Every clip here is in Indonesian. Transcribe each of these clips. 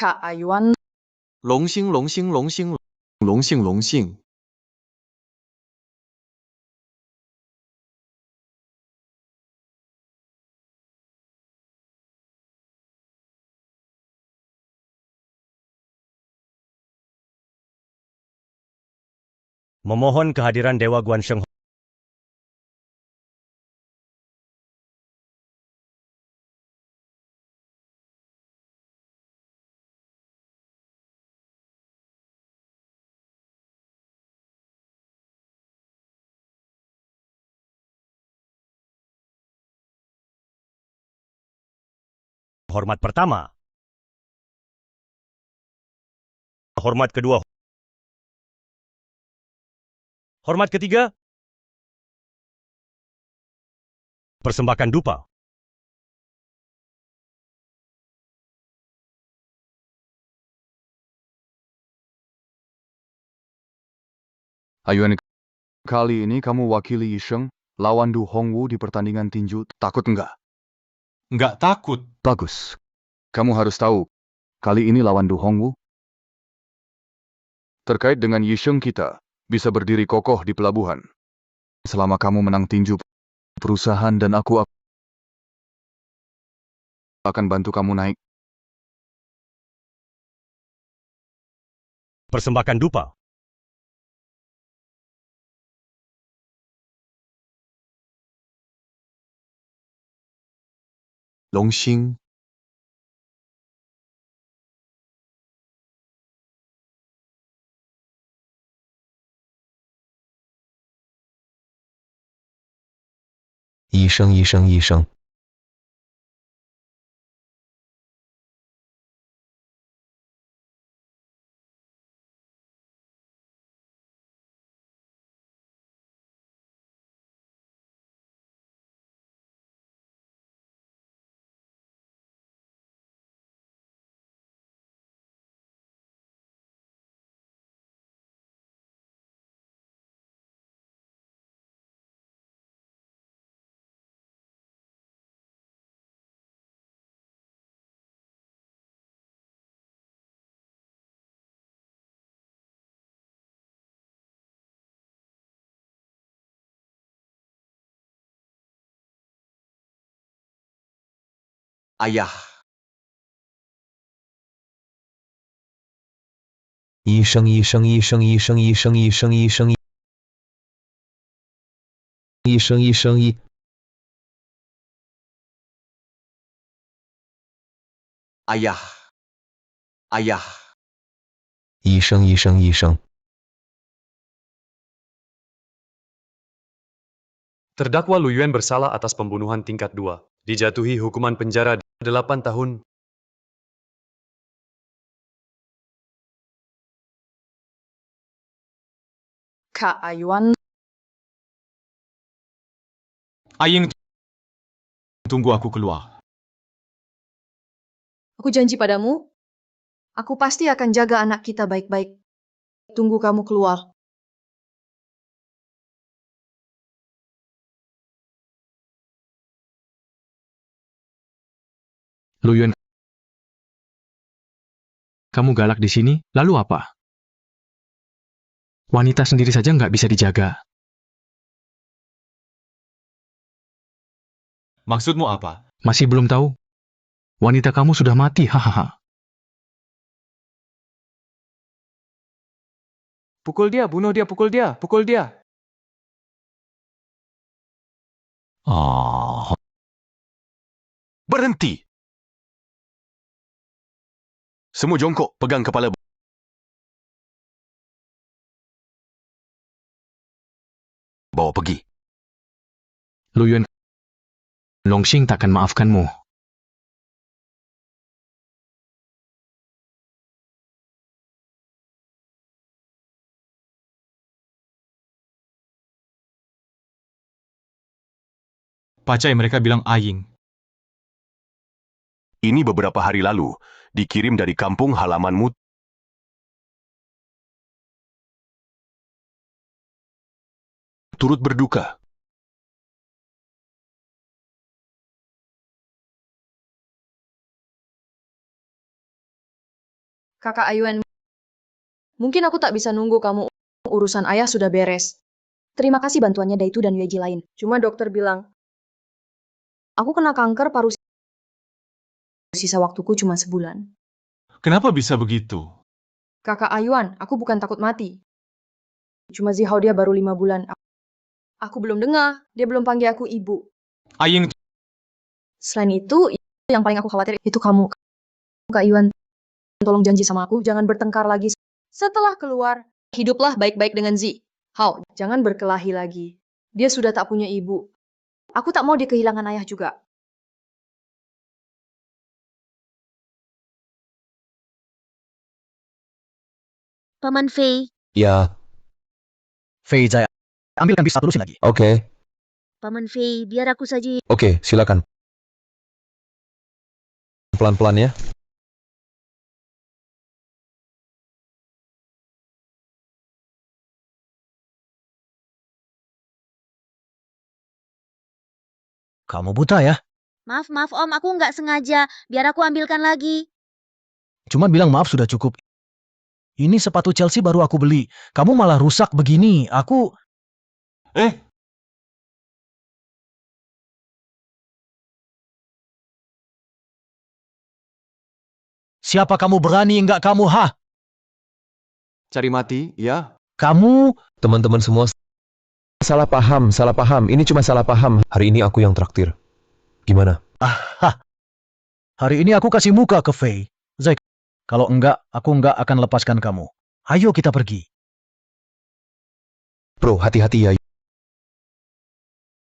Kaayuan. 龙兴龙兴龙兴龙兴龙兴 Memohon kehadiran Dewa Guansheng. Hormat pertama. Hormat kedua. Hormat ketiga. Persembahkan dupa. Ayuan, kali ini kamu wakili Yisheng lawan Du Hongwu di pertandingan tinju. Takut enggak? Nggak takut. Bagus. Kamu harus tahu, kali ini lawan Du Hongwu. Terkait dengan Yisheng kita, bisa berdiri kokoh di pelabuhan. Selama kamu menang tinju perusahaan dan aku akan bantu kamu naik. Persembahkan dupa.龙兴 医生，医生，医生。ayah 医生，医生，医生，医生，医生，医生，医生，医生，医生，医。ayah ayah 医生，医生，医生。 Terdakwa Lu Yuan bersalah atas pembunuhan tingkat 2, dijatuhi hukuman penjara 8 tahun. Kaayuan. Aying, tunggu aku keluar. Aku janji padamu, aku pasti akan jaga anak kita baik-baik. Tunggu kamu keluar. Lu Yuan, kamu galak di sini, lalu apa? Wanita sendiri saja nggak bisa dijaga. Maksudmu apa? Masih belum tahu? Wanita kamu sudah mati, hahaha. Pukul dia, bunuh dia, pukul dia, pukul dia. Berhenti! Semua jongkok, pegang kepala. Bawa pergi. Lu Yuan, Longxing takkan maafkanmu. Pacai mereka bilang Aying. Ini beberapa hari lalu, dikirim dari kampung halamanmu. Turut berduka. Kakak Ayuan, mungkin aku tak bisa nunggu kamu. Urusan ayah sudah beres. Terima kasih bantuannya Daitu dan Yueji lain. Cuma dokter bilang, aku kena kanker paru. Sisa waktuku cuma sebulan. Kenapa bisa begitu? Kakak Ayuan, aku bukan takut mati. Cuma Zihao dia baru 5 bulan. Aku belum dengar, dia belum panggil aku ibu. Aying, Selain itu yang paling aku khawatir itu kamu. Kak Ayuan, tolong janji sama aku, jangan bertengkar lagi. Setelah keluar, hiduplah baik-baik dengan Zi. Hao, jangan berkelahi lagi. Dia sudah tak punya ibu. Aku tak mau dia kehilangan ayah juga. Paman Fei, Ya, Fei Zai, ambilkan bis satu lusin lagi. oke. Paman Fei, biar aku saja. Oke, silakan. Pelan-pelan ya. Kamu buta ya? Maaf Om, aku nggak sengaja. Biar aku ambilkan lagi. Cuma bilang maaf sudah cukup. Ini sepatu Chelsea baru aku beli. Kamu malah rusak begini. Aku... Siapa kamu berani enggak kamu, ha? Cari mati, ya? Kamu... Teman-teman semua, salah paham, salah paham. Ini cuma salah paham. Hari ini aku yang traktir. Gimana? Hari ini aku kasih muka ke Fei. Zai, kalau enggak, aku enggak akan lepaskan kamu. Ayo kita pergi. Bro, hati-hati ya.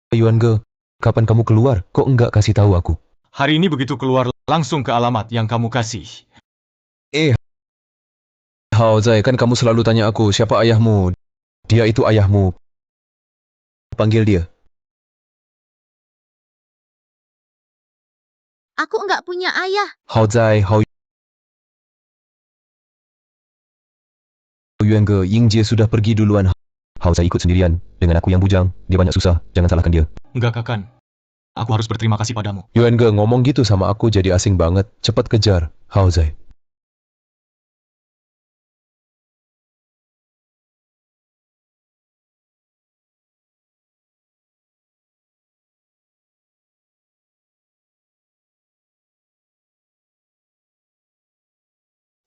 Yuan Ge, kapan kamu keluar? Kok enggak kasih tahu aku? hari ini begitu keluar langsung ke alamat yang kamu kasih. Hao Zai, kan kamu selalu tanya aku, siapa ayahmu? Dia itu ayahmu. Panggil dia. Aku nggak punya ayah. Hao Zai, Hao Yuan Ge, Ying Jie sudah pergi duluan. Hao Zai ikut sendirian. Dengan aku yang bujang, dia banyak susah. Jangan salahkan dia. Enggak, Kakan. Aku harus berterima kasih padamu. Yuan Ge ngomong gitu sama aku jadi asing banget. Cepat kejar, Hao Zai.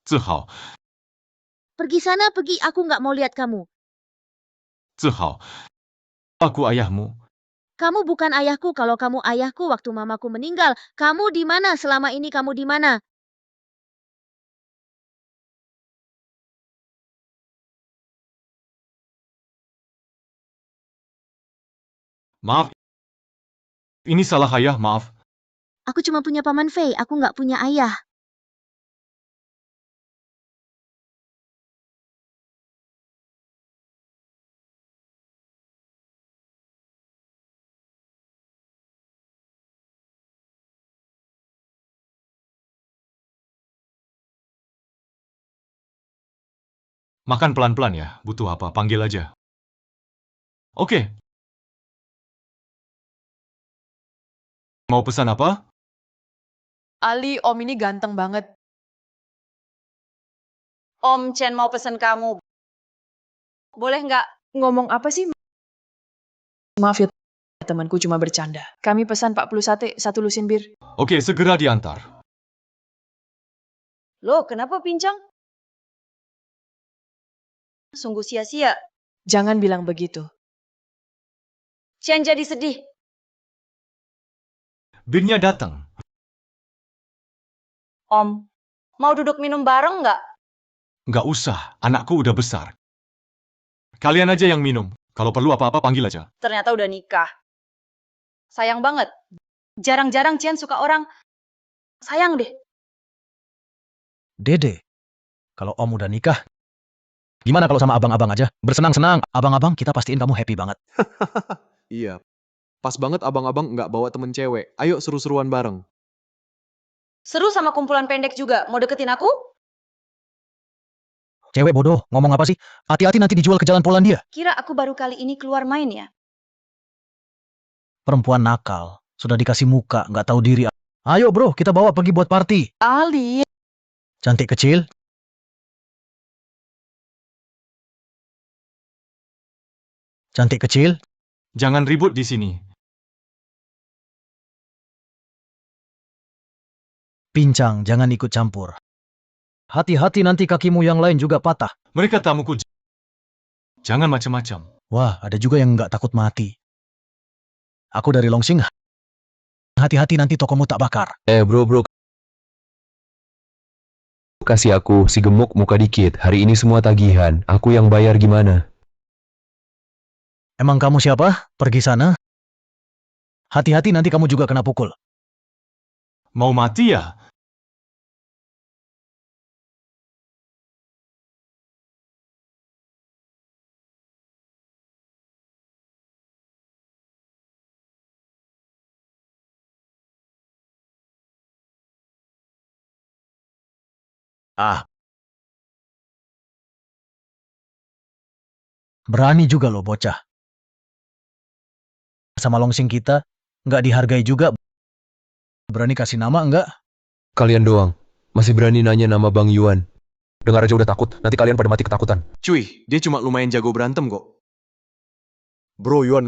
Zihao, Pergi sana, pergi. Aku nggak mau lihat kamu. Zihao. Aku ayahmu. Kamu bukan ayahku. Kalau kamu ayahku waktu mamaku meninggal. Kamu di mana? Selama ini kamu di mana? Maaf. Ini salah ayah, maaf. Aku cuma punya Paman Fei. Aku nggak punya ayah. Makan pelan-pelan ya. Butuh apa? Panggil aja. Oke. Mau pesan apa? Ali, Om ini ganteng banget. Om Chen mau pesan kamu. Boleh nggak? Ngomong apa sih? Maaf ya, temanku cuma bercanda. Kami pesan 40 sate, 1 lusin bir. Oke, segera diantar. Loh, kenapa pincang? Sungguh sia-sia. Jangan bilang begitu. Chen jadi sedih. Birnya datang. Om, mau duduk minum bareng nggak? Nggak usah, anakku udah besar. Kalian aja yang minum. Kalau perlu apa-apa panggil aja. Ternyata udah nikah. Sayang banget. Jarang-jarang Chen suka orang. Sayang deh. Dede, kalau Om udah nikah, gimana kalau sama abang-abang aja? Bersenang-senang. Abang-abang, kita pastiin kamu happy banget. Iya. Pas banget abang-abang nggak bawa temen cewek. Ayo seru-seruan bareng. Seru sama kumpulan pendek juga. Mau deketin aku? Cewek bodoh, ngomong apa sih? Hati-hati nanti dijual ke jalan Polandia. Kira aku baru kali ini keluar main ya? Perempuan nakal, sudah dikasih muka, nggak tahu diri. Ayo bro, kita bawa pergi buat party. Ali, Cantik kecil, Cantik kecil, Jangan ribut di sini. pincang, jangan ikut campur. Hati-hati nanti kakimu yang lain juga patah. Mereka tamuku. Jangan macam-macam. Wah, ada juga yang nggak takut mati. Aku dari Longsing. Hati-hati nanti tokomu tak bakar. Bro. Kasih aku si gemuk muka dikit. Hari ini semua tagihan. Aku yang bayar gimana? Emang kamu siapa? Pergi sana. Hati-hati nanti kamu juga kena pukul. Mau mati ya? Ah. Berani juga loh bocah. Sama Longsing kita, nggak dihargai juga. Berani kasih nama enggak? Kalian doang. Masih berani nanya nama Bang Yuan. Dengar aja udah takut. Nanti kalian pada mati ketakutan. Cuy, dia cuma lumayan jago berantem kok. Bro Yuan,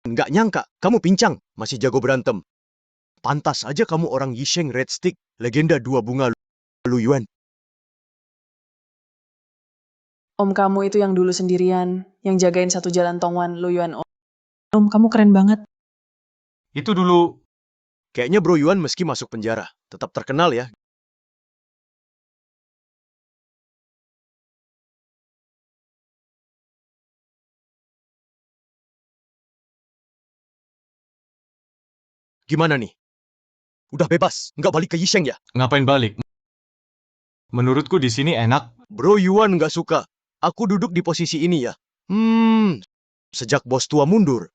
nggak nyangka kamu pincang, masih jago berantem. Pantas aja kamu orang Yisheng Red Stick, legenda dua bunga Lu Yuan. Om kamu itu yang dulu sendirian, yang jagain satu jalan Tongwan, Lu Yuan. Om, kamu keren banget. Itu dulu. Kayaknya Bro Yuan meski masuk penjara, tetap terkenal ya. Gimana nih? Udah bebas, nggak balik ke Yisheng ya? Ngapain balik? Menurutku di sini enak. Bro Yuan nggak suka. Aku duduk di posisi ini ya. Sejak bos tua mundur.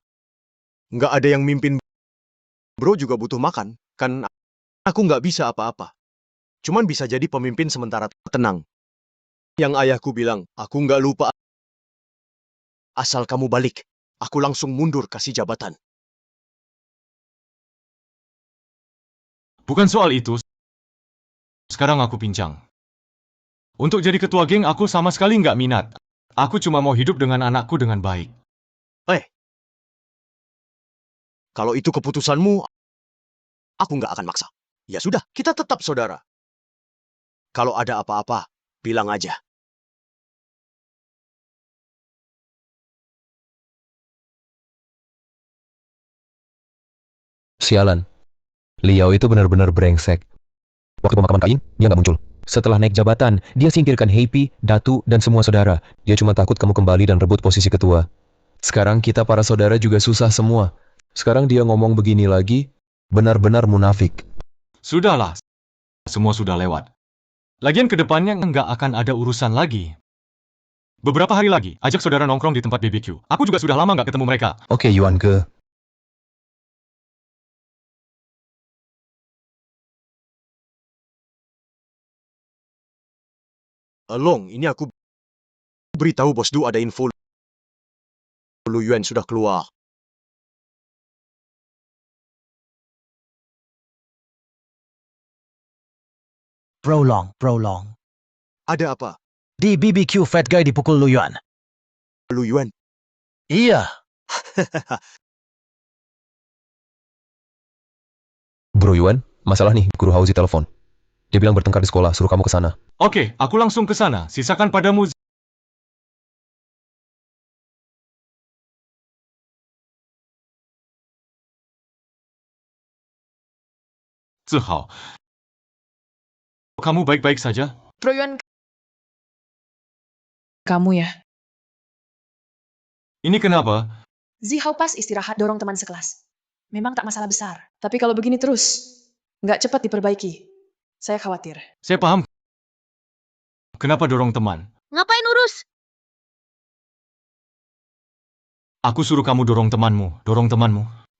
Nggak ada yang mimpin. Bro juga butuh makan, kan aku nggak bisa apa-apa. Cuman bisa jadi pemimpin sementara. Tenang. Yang ayahku bilang, aku nggak lupa. Asal kamu balik, aku langsung mundur kasih jabatan. Bukan soal itu. Sekarang aku pincang. Untuk jadi ketua geng aku sama sekali nggak minat. Aku cuma mau hidup dengan anakku dengan baik. Kalau itu keputusanmu, aku nggak akan maksa. Ya sudah, kita tetap saudara. Kalau ada apa-apa, bilang aja. Sialan. Liao itu benar-benar brengsek. Waktu pemakaman Kain, dia nggak muncul. Setelah naik jabatan, dia singkirkan Heipi, Datu, dan semua saudara. Dia cuma takut kamu kembali dan rebut posisi ketua. Sekarang kita para saudara juga susah semua. Sekarang dia ngomong begini lagi, benar-benar munafik. Sudahlah. Semua sudah lewat. Lagian kedepannya nggak akan ada urusan lagi. Beberapa hari lagi, ajak saudara nongkrong di tempat BBQ. Aku juga sudah lama nggak ketemu mereka. Oke, Yuan Ge. Long, ini aku beritahu bos Du ada info. Lu Yuan sudah keluar. Prolong. Ada apa? Di BBQ Fat Guy dipukul Lu Yuan. Lu Yuan? Iya. Bro Yuan, masalah nih, Guru Hauzi telepon. Dia bilang bertengkar di sekolah, suruh kamu ke sana. Oke, aku langsung ke sana. Sisakan padamu. Zihao. Kamu baik-baik saja? Bro Yuan, kamu ya? Ini kenapa? Zihao pas istirahat dorong teman sekelas. Memang tak masalah besar. Tapi kalau begini terus, nggak cepat diperbaiki. Saya khawatir. Saya paham. Kenapa dorong teman? Ngapain urus? Aku suruh kamu dorong temanmu.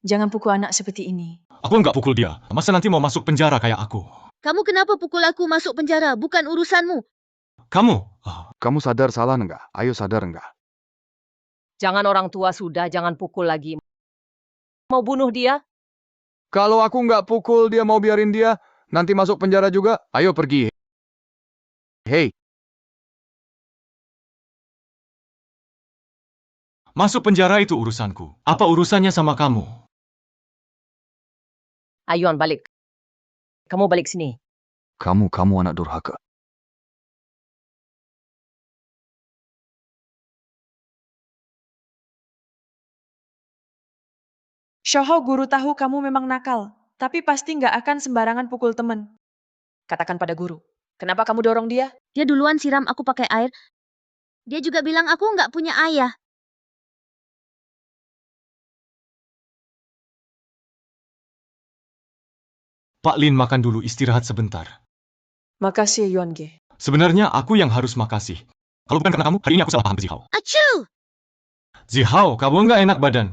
Jangan pukul anak seperti ini. Aku nggak pukul dia. Masa nanti mau masuk penjara kayak aku? Kamu kenapa pukul aku masuk penjara? Bukan urusanmu. Kamu? Kamu sadar salah enggak? Ayo sadar enggak? Jangan orang tua sudah, jangan pukul lagi. Mau bunuh dia? Kalau aku nggak pukul dia mau biarin dia, nanti masuk penjara juga. Ayo pergi. Hei, Masuk penjara itu urusanku. Apa urusannya sama kamu? Ayuan balik. Kamu balik sini. Kamu anak durhaka. Shoho guru tahu kamu memang nakal, tapi pasti nggak akan sembarangan pukul temen. Katakan pada guru, kenapa kamu dorong dia? Dia duluan siram aku pakai air. Dia juga bilang aku nggak punya ayah. Pak Lin makan dulu, istirahat sebentar. Makasih Yuan Ge. Sebenarnya aku yang harus makasih. Kalau bukan karena kamu, hari ini aku salah paham ke Zihao. Acu! Zihao, kamu nggak enak badan.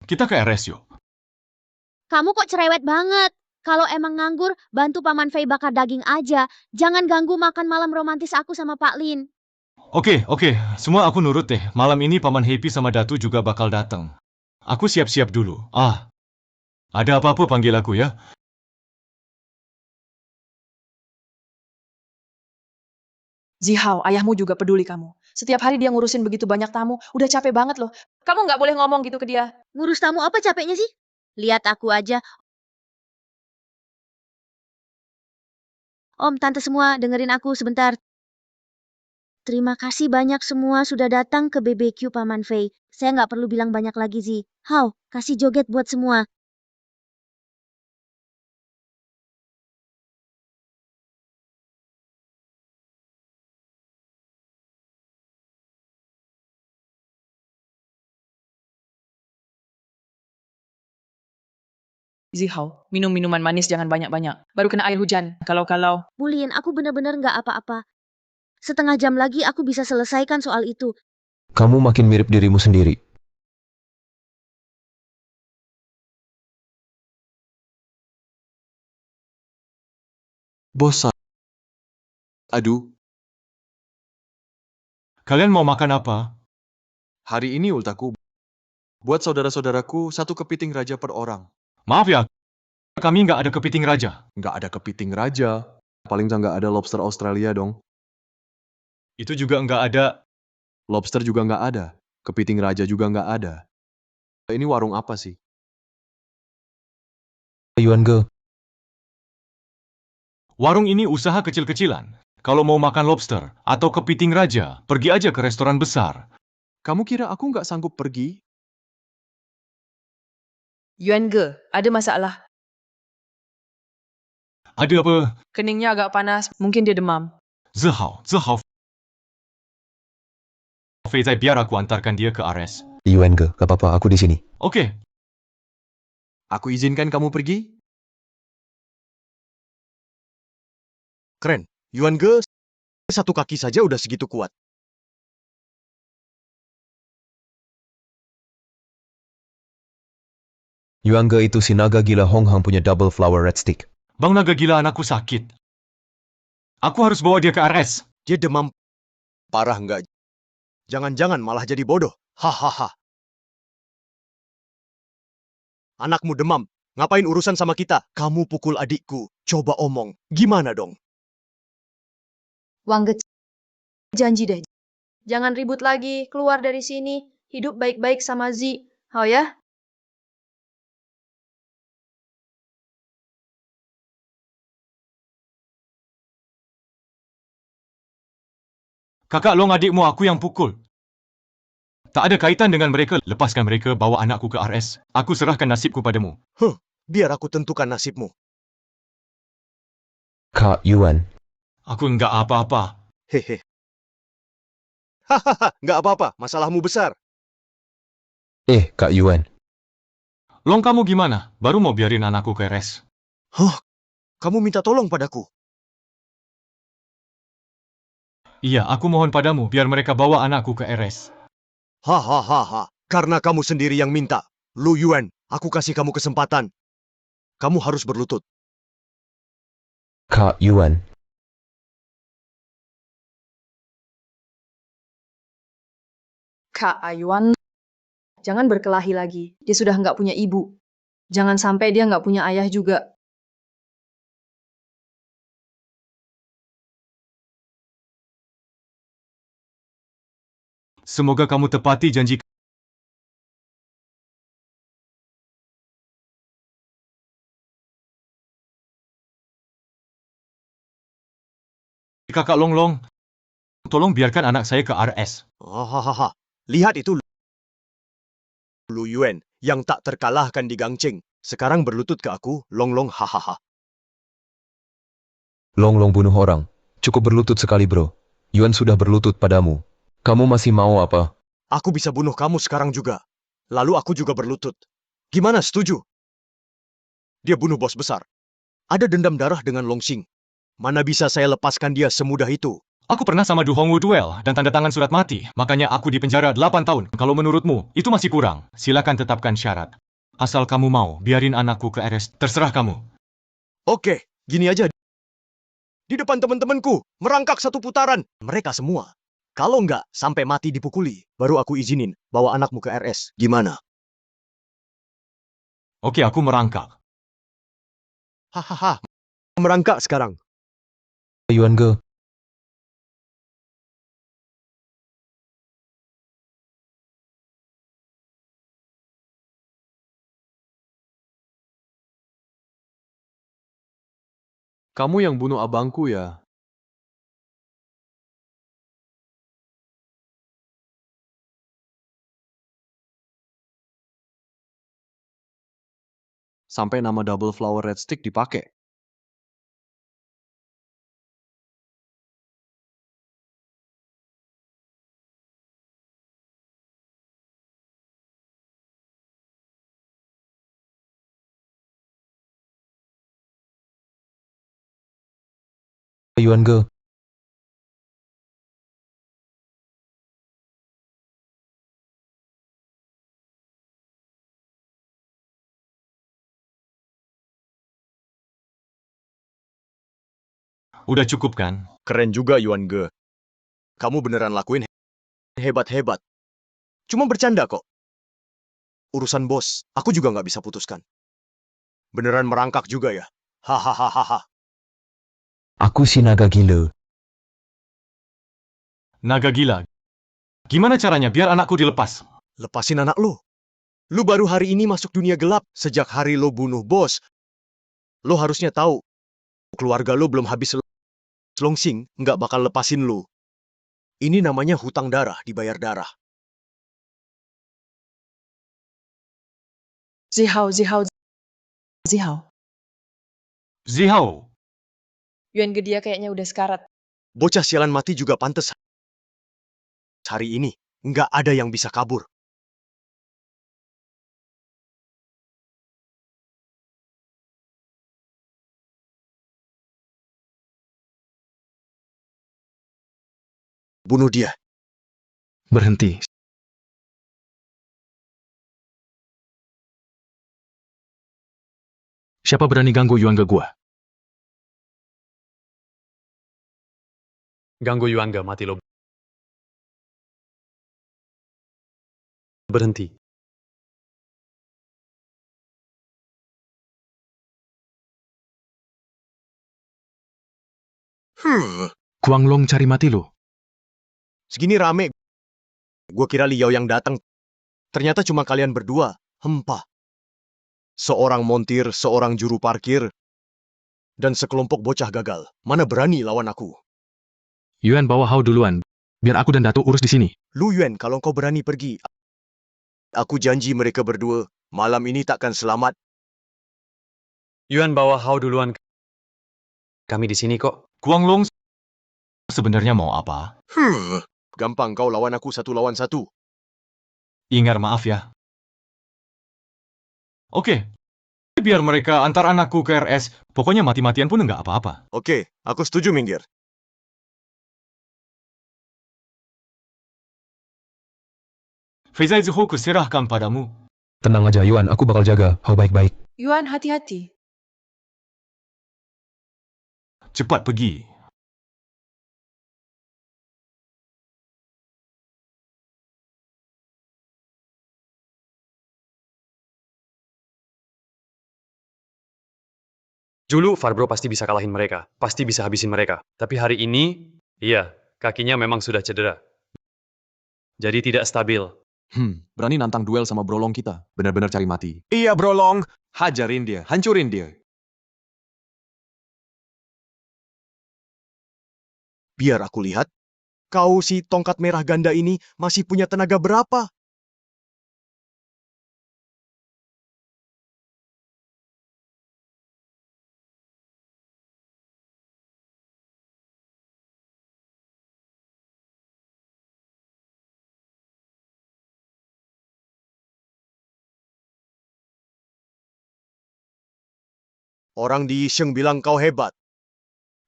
Kita ke RS yuk. Kamu kok cerewet banget. Kalau emang nganggur, bantu Paman Fei bakar daging aja. Jangan ganggu makan malam romantis aku sama Pak Lin. Oke. Semua aku nurut deh. Malam ini Paman Happy sama Datu juga bakal datang. Aku siap-siap dulu. Ada apa-apa panggil aku ya. Zihao, ayahmu juga peduli kamu. Setiap hari dia ngurusin begitu banyak tamu, udah capek banget loh. Kamu nggak boleh ngomong gitu ke dia. Ngurus tamu apa capeknya sih? Lihat aku aja. Om, tante semua, dengerin aku sebentar. Terima kasih banyak semua sudah datang ke BBQ Paman Fei. Saya nggak perlu bilang banyak lagi, Zi. Hao, kasih joget buat semua. Zihao, minum minuman manis jangan banyak-banyak. Baru kena air hujan. Kalau-kalau. Bulin, aku bener-bener nggak apa-apa. Setengah jam lagi aku bisa selesaikan soal itu. Kamu makin mirip dirimu sendiri. Bosan. Aduh, Kalian mau makan apa? hari ini ultaku buat saudara-saudaraku satu kepiting raja per orang. Maaf ya, kami nggak ada kepiting raja. Nggak ada kepiting raja. Paling nggak ada lobster Australia dong. Itu juga nggak ada. Lobster juga nggak ada. Kepiting raja juga nggak ada. Ini warung apa sih? Yuan Ge, Warung ini usaha kecil-kecilan. Kalau mau makan lobster atau kepiting raja, pergi aja ke restoran besar. Kamu kira aku nggak sanggup pergi? Yuan Ge, ada masalah. Ada apa? Keningnya agak panas, mungkin dia demam. Zihao. Fei Zai, biar aku antarkan dia ke RS. Yuan Ge, gak apa-apa, aku di sini. Oke. Aku izinkan kamu pergi? Keren. Yuan Ge, satu kaki saja udah segitu kuat. Yuan Ge itu si naga gila Hong Hang punya double flower red stick. Bang naga gila anakku sakit. Aku harus bawa dia ke RS. Dia demam parah nggak? Jangan-jangan malah jadi bodoh. Hahaha. Anakmu demam. Ngapain urusan sama kita? Kamu pukul adikku. Coba omong. Gimana dong? Wang Ge, janji deh. Jangan ribut lagi, keluar dari sini. Hidup baik-baik sama Zi. Hao ya? Kakak Long adikmu aku yang pukul. Tak ada kaitan dengan mereka. Lepaskan mereka, bawa anakku ke RS. Aku serahkan nasibku padamu. Biar aku tentukan nasibmu. Kak Yuan, Aku nggak apa-apa. Hehe. Hahaha, nggak apa-apa. Masalahmu besar. Kak Yuan. Long, kamu gimana? Baru mau biarin anakku ke RS. Kamu minta tolong padaku. Iya, aku mohon padamu, biar mereka bawa anakku ke RS. Hahaha. Karena kamu sendiri yang minta. Lu Yuan, aku kasih kamu kesempatan. Kamu harus berlutut. Kak Yuan. Kak Ayuan, jangan berkelahi lagi. Dia sudah nggak punya ibu. Jangan sampai dia nggak punya ayah juga. Semoga kamu tepati janji Kakak Longlong, tolong biarkan anak saya ke RS. Hahaha. Lihat itu Lu Yuan yang tak terkalahkan di Gangcheng. Sekarang berlutut ke aku, Longlong hahaha. Longlong bunuh orang. Cukup berlutut sekali, bro. Yuan sudah berlutut padamu. Kamu masih mau apa? Aku bisa bunuh kamu sekarang juga. Lalu aku juga berlutut. Gimana, setuju? Dia bunuh bos besar. Ada dendam darah dengan Longsing. Mana bisa saya lepaskan dia semudah itu? Aku pernah sama Du Hongwu duel dan tanda tangan surat mati. Makanya aku dipenjara 8 tahun. Kalau menurutmu, itu masih kurang. Silakan tetapkan syarat. Asal kamu mau, biarin anakku ke RS. Terserah kamu. Oke, gini aja. Di depan teman-temanku, merangkak satu putaran. Mereka semua. Kalau nggak, sampai mati dipukuli. Baru aku izinin, bawa anakmu ke RS. Gimana? Oke, aku merangkak. Hahaha. Merangkak sekarang. Yuan Ge. Kamu yang bunuh abangku ya? Sampai nama Double Flower Red Stick dipakai. Yuan Ge. Udah cukup kan? Keren juga, Yuan Ge. Kamu beneran lakuin hebat-hebat. Cuma bercanda kok. Urusan bos, aku juga nggak bisa putuskan. Beneran merangkak juga ya? Hahaha. Aku si naga gila. Naga gila. Gimana caranya biar anakku dilepas? Lepasin anak lo. Lu baru hari ini masuk dunia gelap. Sejak hari lo bunuh bos. Lo harusnya tahu. Keluarga lo belum habis Longsing nggak bakal lepasin lo. Ini namanya hutang darah dibayar darah. Zihao, Zihao, Zihao. Zihao. Yuan Ge dia kayaknya udah sekarat. Bocah sialan mati juga pantas. Hari ini, nggak ada yang bisa kabur. Bunuh dia. Berhenti. Siapa berani ganggu Yuan Ge gua? Ganggu Yuan Ge, mati lo. Berhenti. Guanglong cari mati lo. Segini rame. Gua kira Liao yang datang. Ternyata cuma kalian berdua. Hempah. Seorang montir, seorang juru parkir, dan sekelompok bocah gagal. Mana berani lawan aku? Yuan bawa Hao duluan. Biar aku dan Datuk urus di sini. Lu Yuan, kalau kau berani pergi, aku janji mereka berdua, malam ini takkan selamat. Yuan bawa Hao duluan. Kami di sini kok. Guanglong sebenarnya mau apa? Gampang kau lawan aku 1 lawan 1. Ingar, maaf ya. Oke. Biar mereka antar anakku ke RS. Pokoknya mati-matian pun enggak apa-apa. Oke, aku setuju, minggir. Feizai Zuho kuserahkan padamu. Tenang aja, Yuan. Aku bakal jaga. Hao baik-baik. Yuan, hati-hati. Cepat pergi. Dulu Farbro pasti bisa kalahin mereka. Pasti bisa habisin mereka. Tapi hari ini, iya, kakinya memang sudah cedera. Jadi tidak stabil. Berani nantang duel sama Brolong kita. Benar-benar cari mati. Iya, Brolong. Hajarin dia, hancurin dia. Biar aku lihat, kau si tongkat merah ganda ini masih punya tenaga berapa? Orang di Yisheng bilang kau hebat.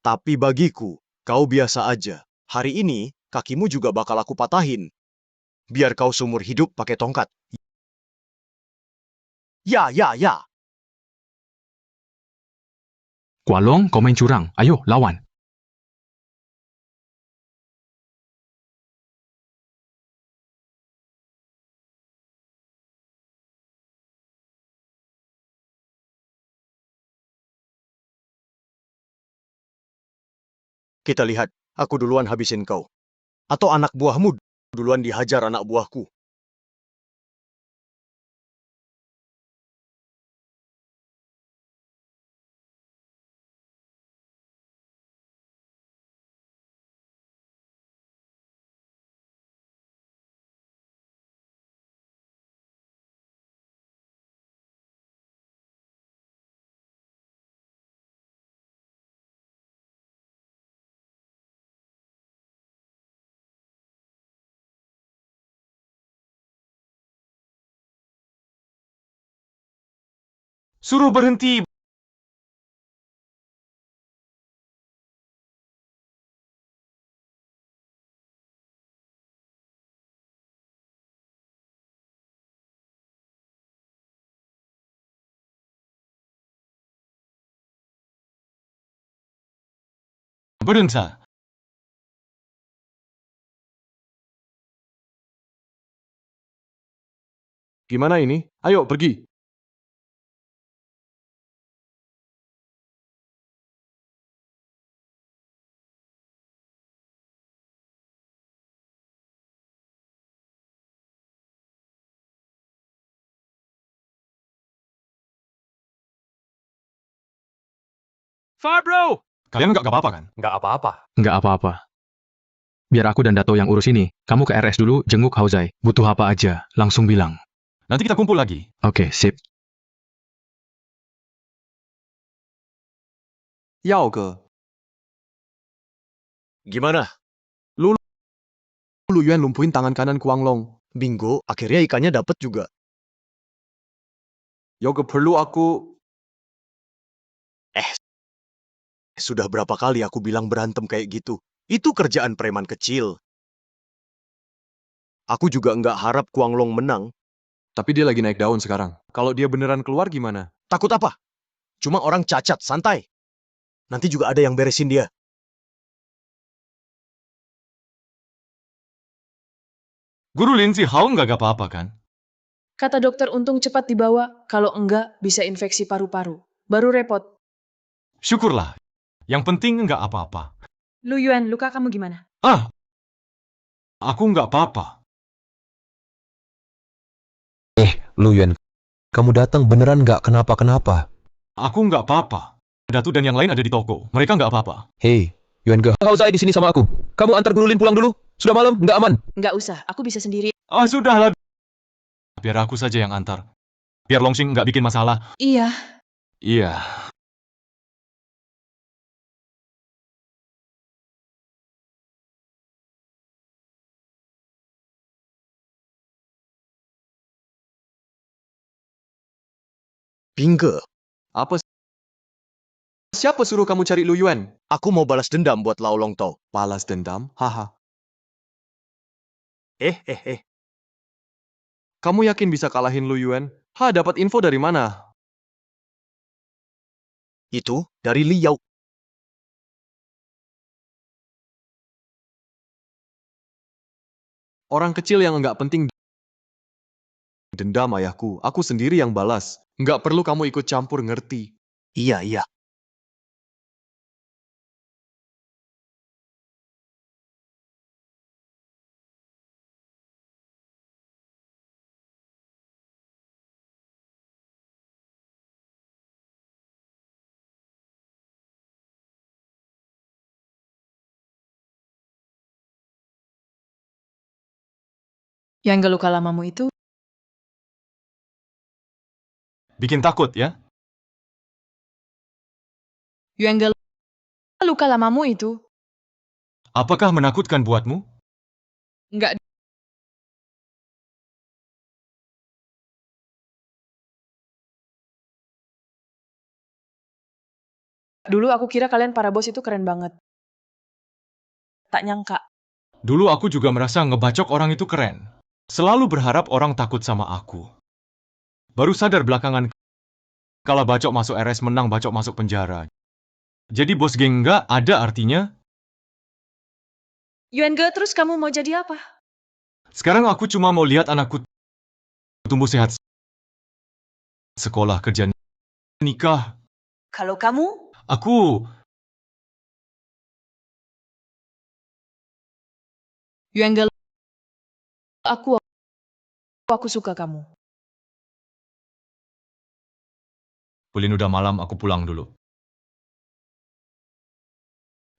Tapi bagiku, kau biasa aja. Hari ini, kakimu juga bakal aku patahin. Biar kau seumur hidup pakai tongkat. Ya, ya, ya. Kualong, kau main curang. Ayo, lawan. Kita lihat, aku duluan habisin kau. Atau anak buahmu duluan dihajar anak buahku. Suruh berhenti. Berhenti. Gimana ini? Ayo, pergi. Fabro! Kalian nggak apa-apa kan? Nggak apa-apa. Nggak apa-apa. Biar aku dan Dato yang urus ini. Kamu ke RS dulu, jenguk Haozai. Butuh apa aja, langsung bilang. Nanti kita kumpul lagi. Oke, sip. Yao ke. Gimana? Lu Yuan lumpuhin tangan kanan Kuanglong. Bingo, akhirnya ikannya dapat juga. Yoga perlu aku... Sudah berapa kali aku bilang berantem kayak gitu. Itu kerjaan preman kecil. Aku juga nggak harap Kuanglong menang. Tapi dia lagi naik daun sekarang. Kalau dia beneran keluar gimana? Takut apa? Cuma orang cacat, santai. Nanti juga ada yang beresin dia. Guru Lin si Hao nggak apa-apa kan? Kata dokter untung cepat dibawa, kalau enggak bisa infeksi paru-paru. Baru repot. Syukurlah. Yang penting nggak apa-apa. Lu Yuan, luka kamu gimana? Ah, aku nggak apa-apa. Lu Yuan, kamu datang beneran nggak kenapa-kenapa? Aku nggak apa-apa. Datu dan yang lain ada di toko. Mereka nggak apa-apa. Hei, Yuan Ge, Haozai di sini sama aku. Kamu antar Guru Lin pulang dulu. Sudah malam, nggak aman. Nggak usah, aku bisa sendiri. Ah, sudahlah. Biar aku saja yang antar. Biar Longsing nggak bikin masalah. Iya. Iya. Pinge, Apa? Siapa suruh kamu cari Lu Yuan? aku mau balas dendam buat Lao Long Tao. Balas dendam? Haha. Eh. Kamu yakin bisa kalahin Lu Yuan? Dapat info dari mana? Itu dari Liao. Orang kecil yang nggak penting. Dendam ayahku. Aku sendiri yang balas. Nggak perlu kamu ikut campur, ngerti? Iya. Yang gak luka lamamu itu, Bikin takut ya? yang gak luka lamamu itu, Apakah menakutkan buatmu? nggak. Dulu aku kira kalian para bos itu keren banget. Tak nyangka. Dulu aku juga merasa ngebacok orang itu keren. Selalu berharap orang takut sama aku. Baru sadar belakangan kalau bacok masuk RS menang bacok masuk penjara. Jadi bos geng nggak ada artinya. Yuan terus kamu mau jadi apa? Sekarang aku cuma mau lihat anakku tumbuh sehat. Sekolah, kerja, nikah. Kalau kamu, Aku Yuan aku suka kamu. Ulin udah malam, aku pulang dulu.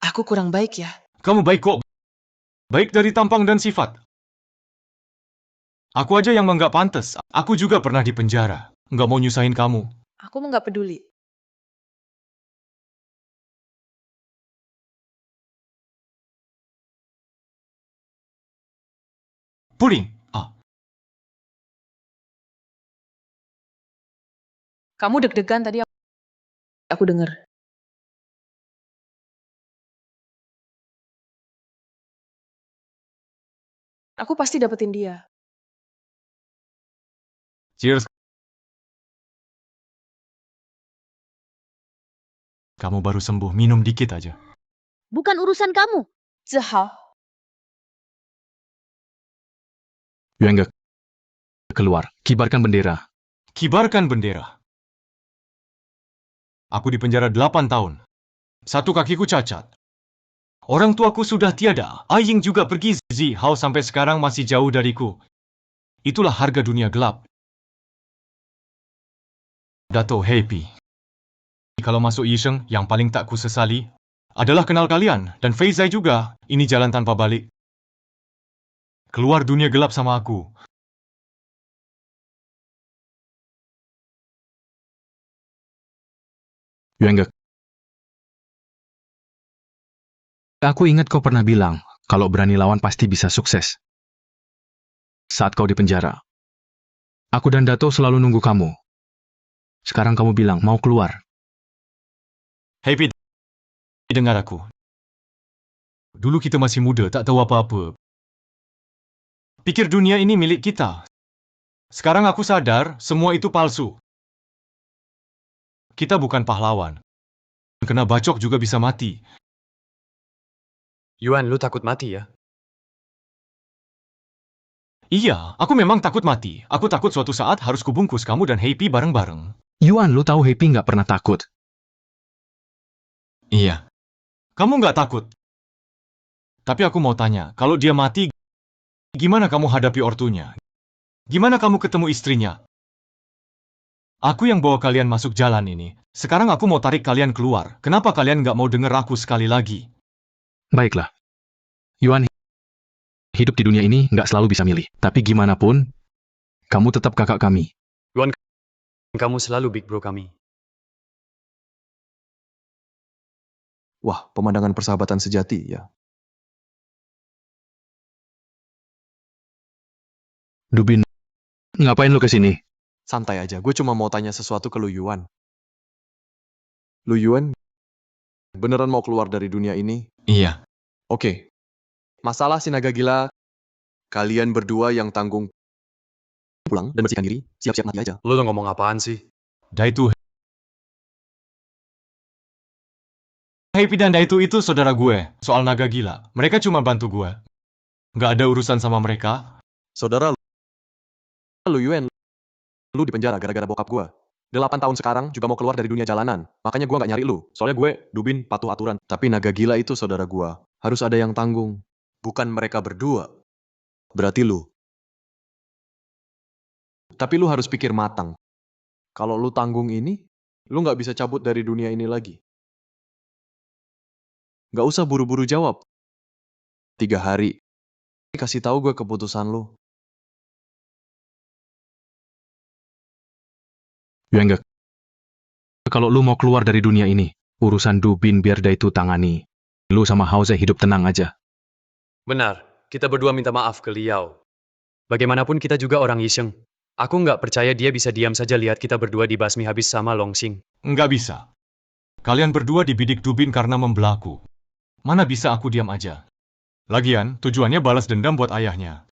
Aku kurang baik ya. Kamu baik kok. Baik dari tampang dan sifat. Aku aja yang nggak pantas. Aku juga pernah di penjara. Nggak mau nyusahin kamu. Aku mah nggak peduli. Puding. Kamu deg-degan tadi aku denger. Aku pasti dapetin dia. Cheers. Kamu baru sembuh, minum dikit aja. Bukan urusan kamu. Zahal. Yuan keluar, kibarkan bendera. Kibarkan bendera. Aku di penjara 8 tahun. Satu kakiku cacat. Orang tuaku sudah tiada. Aying juga pergi. Zi Hao sampai sekarang masih jauh dariku. Itulah harga dunia gelap. Dato Happy. Kalau masuk Yisheng, yang paling tak ku sesali adalah kenal kalian. Dan Feizai juga. Ini jalan tanpa balik. Keluar dunia gelap sama aku. Yuan aku ingat kau pernah bilang, kalau berani lawan pasti bisa sukses. Saat kau di penjara, aku dan Dato selalu nunggu kamu. Sekarang kamu bilang mau keluar. Happy, dengar aku. Dulu kita masih muda, tak tahu apa-apa. Pikir dunia ini milik kita. Sekarang aku sadar, semua itu palsu. Kita bukan pahlawan. Kena bacok juga bisa mati. Yuan, lu takut mati ya? Iya, aku memang takut mati. Aku takut suatu saat harus kubungkus kamu dan Happy bareng-bareng. Yuan, lu tahu Happy nggak pernah takut. Iya. Kamu nggak takut. Tapi aku mau tanya, kalau dia mati, gimana kamu hadapi ortunya? Gimana kamu ketemu istrinya? Aku yang bawa kalian masuk jalan ini. Sekarang aku mau tarik kalian keluar. Kenapa kalian nggak mau denger aku sekali lagi? Baiklah. Yuan, hidup di dunia ini nggak selalu bisa milih. Tapi gimana pun, kamu tetap kakak kami. Yuan, kamu selalu big bro kami. Wah, pemandangan persahabatan sejati ya. Dubin, ngapain lu kesini? Santai aja, gue cuma mau tanya sesuatu ke Lu Yuan. Lu Yuan, beneran mau keluar dari dunia ini? Iya. Oke. Masalah si naga gila, kalian berdua yang tanggung pulang dan bersihkan diri, siap-siap mati aja. Lu ngomong apaan sih? Daitu. Happy dan Daitu itu saudara gue, soal naga gila. Mereka cuma bantu gue. Nggak ada urusan sama mereka. Saudara Lu Yuan, lu di penjara gara-gara bokap gue. 8 tahun sekarang juga mau keluar dari dunia jalanan. Makanya gue nggak nyari lu. Soalnya gue, Dubin, patuh aturan. Tapi naga gila itu saudara gue. Harus ada yang tanggung. Bukan mereka berdua. Berarti lu. Tapi lu harus pikir matang. Kalau lu tanggung ini, lu nggak bisa cabut dari dunia ini lagi. Nggak usah buru-buru jawab. 3 hari. Kasih tahu gue keputusan lu. Yuan Ge, kalau lu mau keluar dari dunia ini, urusan Dubin biar dia itu tangani. Lu sama Hauze hidup tenang aja. Benar, kita berdua minta maaf ke Liao. Bagaimanapun kita juga orang Yisheng. Aku nggak percaya dia bisa diam saja lihat kita berdua dibasmi habis sama Longxing. Nggak bisa. Kalian berdua dibidik Dubin karena membelaku. Mana bisa aku diam aja? Lagian, tujuannya balas dendam buat ayahnya.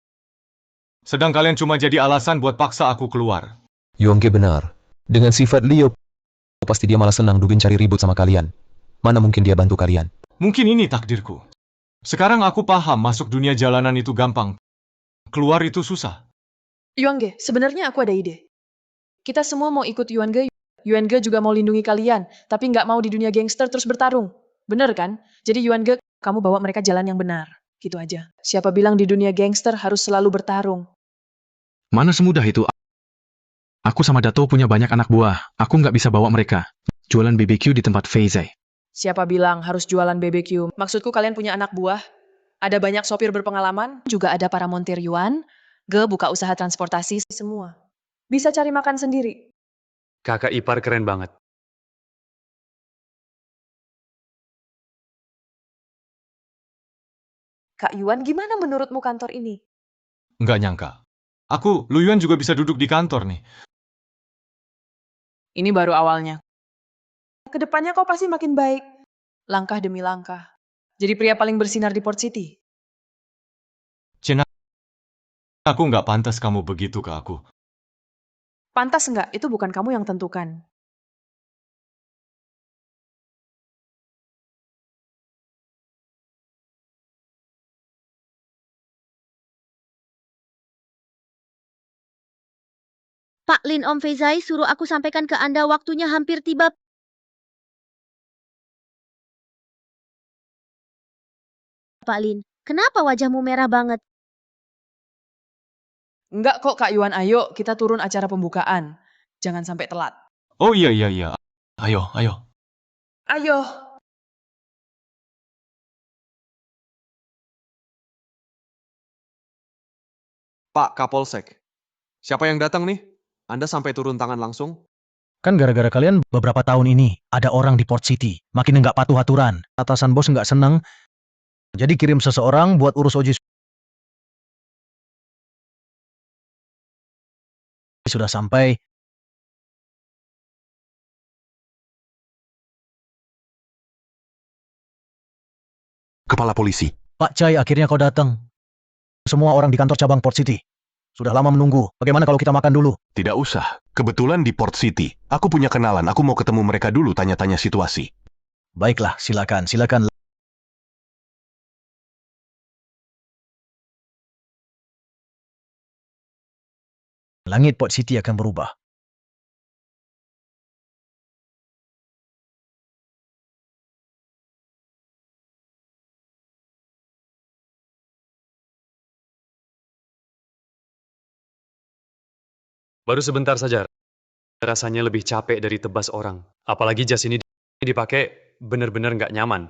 Sedang kalian cuma jadi alasan buat paksa aku keluar. Yongke benar. Dengan sifat Liao, pasti dia malah senang Dubin cari ribut sama kalian. Mana mungkin dia bantu kalian? Mungkin ini takdirku. Sekarang aku paham masuk dunia jalanan itu gampang. Keluar itu susah. Yuange, sebenarnya aku ada ide. Kita semua mau ikut Yuange. Yuange juga mau lindungi kalian, tapi nggak mau di dunia gangster terus bertarung. Bener kan? Jadi Yuange, kamu bawa mereka jalan yang benar. Gitu aja. Siapa bilang di dunia gangster harus selalu bertarung? Mana semudah itu? Aku sama Dato punya banyak anak buah. Aku nggak bisa bawa mereka. Jualan BBQ di tempat Feizai. Siapa bilang harus jualan BBQ? Maksudku kalian punya anak buah? Ada banyak sopir berpengalaman, juga ada para montir Yuan, buka usaha transportasi, semua. Bisa cari makan sendiri. Kakak ipar keren banget. Kak Yuan, gimana menurutmu kantor ini? Nggak nyangka. Aku, Lu Yuan juga bisa duduk di kantor nih. Ini baru awalnya. Kedepannya kau pasti makin baik. Langkah demi langkah. Jadi pria paling bersinar di Port City. Cina, aku nggak pantas kamu begitu ke aku. Pantas enggak? Itu bukan kamu yang tentukan. Pak Lin, Om Feizai suruh aku sampaikan ke Anda waktunya hampir tiba. Pak Lin, kenapa wajahmu merah banget? Enggak kok Kak Yuan, ayo kita turun acara pembukaan. Jangan sampai telat. Oh iya. Ayo. Ayo. Pak Kapolsek, siapa yang datang nih? Anda sampai turun tangan langsung? Kan gara-gara kalian beberapa tahun ini ada orang di Port City. Makin nggak patuh aturan. Atasan bos nggak seneng. Jadi kirim seseorang buat urus Oji. Sudah sampai. Kepala polisi. Pak Chai, akhirnya kau datang. Semua orang di kantor cabang Port City. Sudah lama menunggu. Bagaimana kalau kita makan dulu? Tidak usah. Kebetulan di Port City. Aku punya kenalan. Aku mau ketemu mereka dulu tanya-tanya situasi. Baiklah, silakan. Langit Port City akan berubah. Baru sebentar saja. Rasanya lebih capek dari tebas orang. Apalagi jas ini dipakai benar-benar nggak nyaman.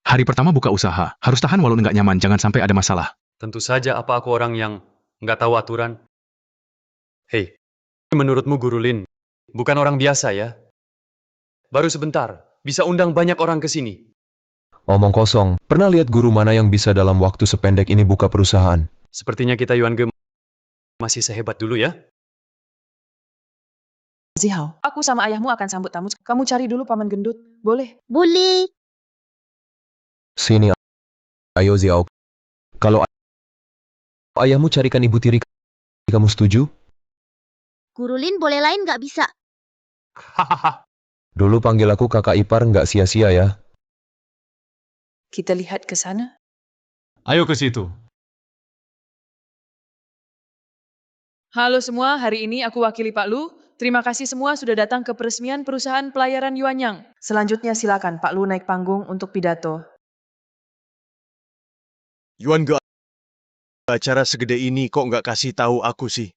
Hari pertama buka usaha. Harus tahan walau nggak nyaman. Jangan sampai ada masalah. Tentu saja apa aku orang yang nggak tahu aturan. Hei, menurutmu Guru Lin bukan orang biasa ya? Baru sebentar, bisa undang banyak orang ke sini. Omong kosong. Pernah lihat guru mana yang bisa dalam waktu sependek ini buka perusahaan? Sepertinya kita Yuan Ge masih sehebat dulu ya. Zihao, aku sama ayahmu akan sambut tamu. Kamu cari dulu Paman Gendut. Boleh? Boleh. Sini, ayo Ziao. Kalau ayahmu carikan ibu tiri, kamu setuju? Guru Lin boleh lain nggak bisa? Dulu panggil aku kakak ipar nggak sia-sia ya. Kita lihat ke sana. Ayo ke situ. Halo semua, hari ini aku wakili Pak Lu. Terima kasih semua sudah datang ke peresmian perusahaan pelayaran Yuanyang. Selanjutnya silakan Pak Lu naik panggung untuk pidato. Yuan Ge, acara segede ini kok nggak kasih tahu aku sih?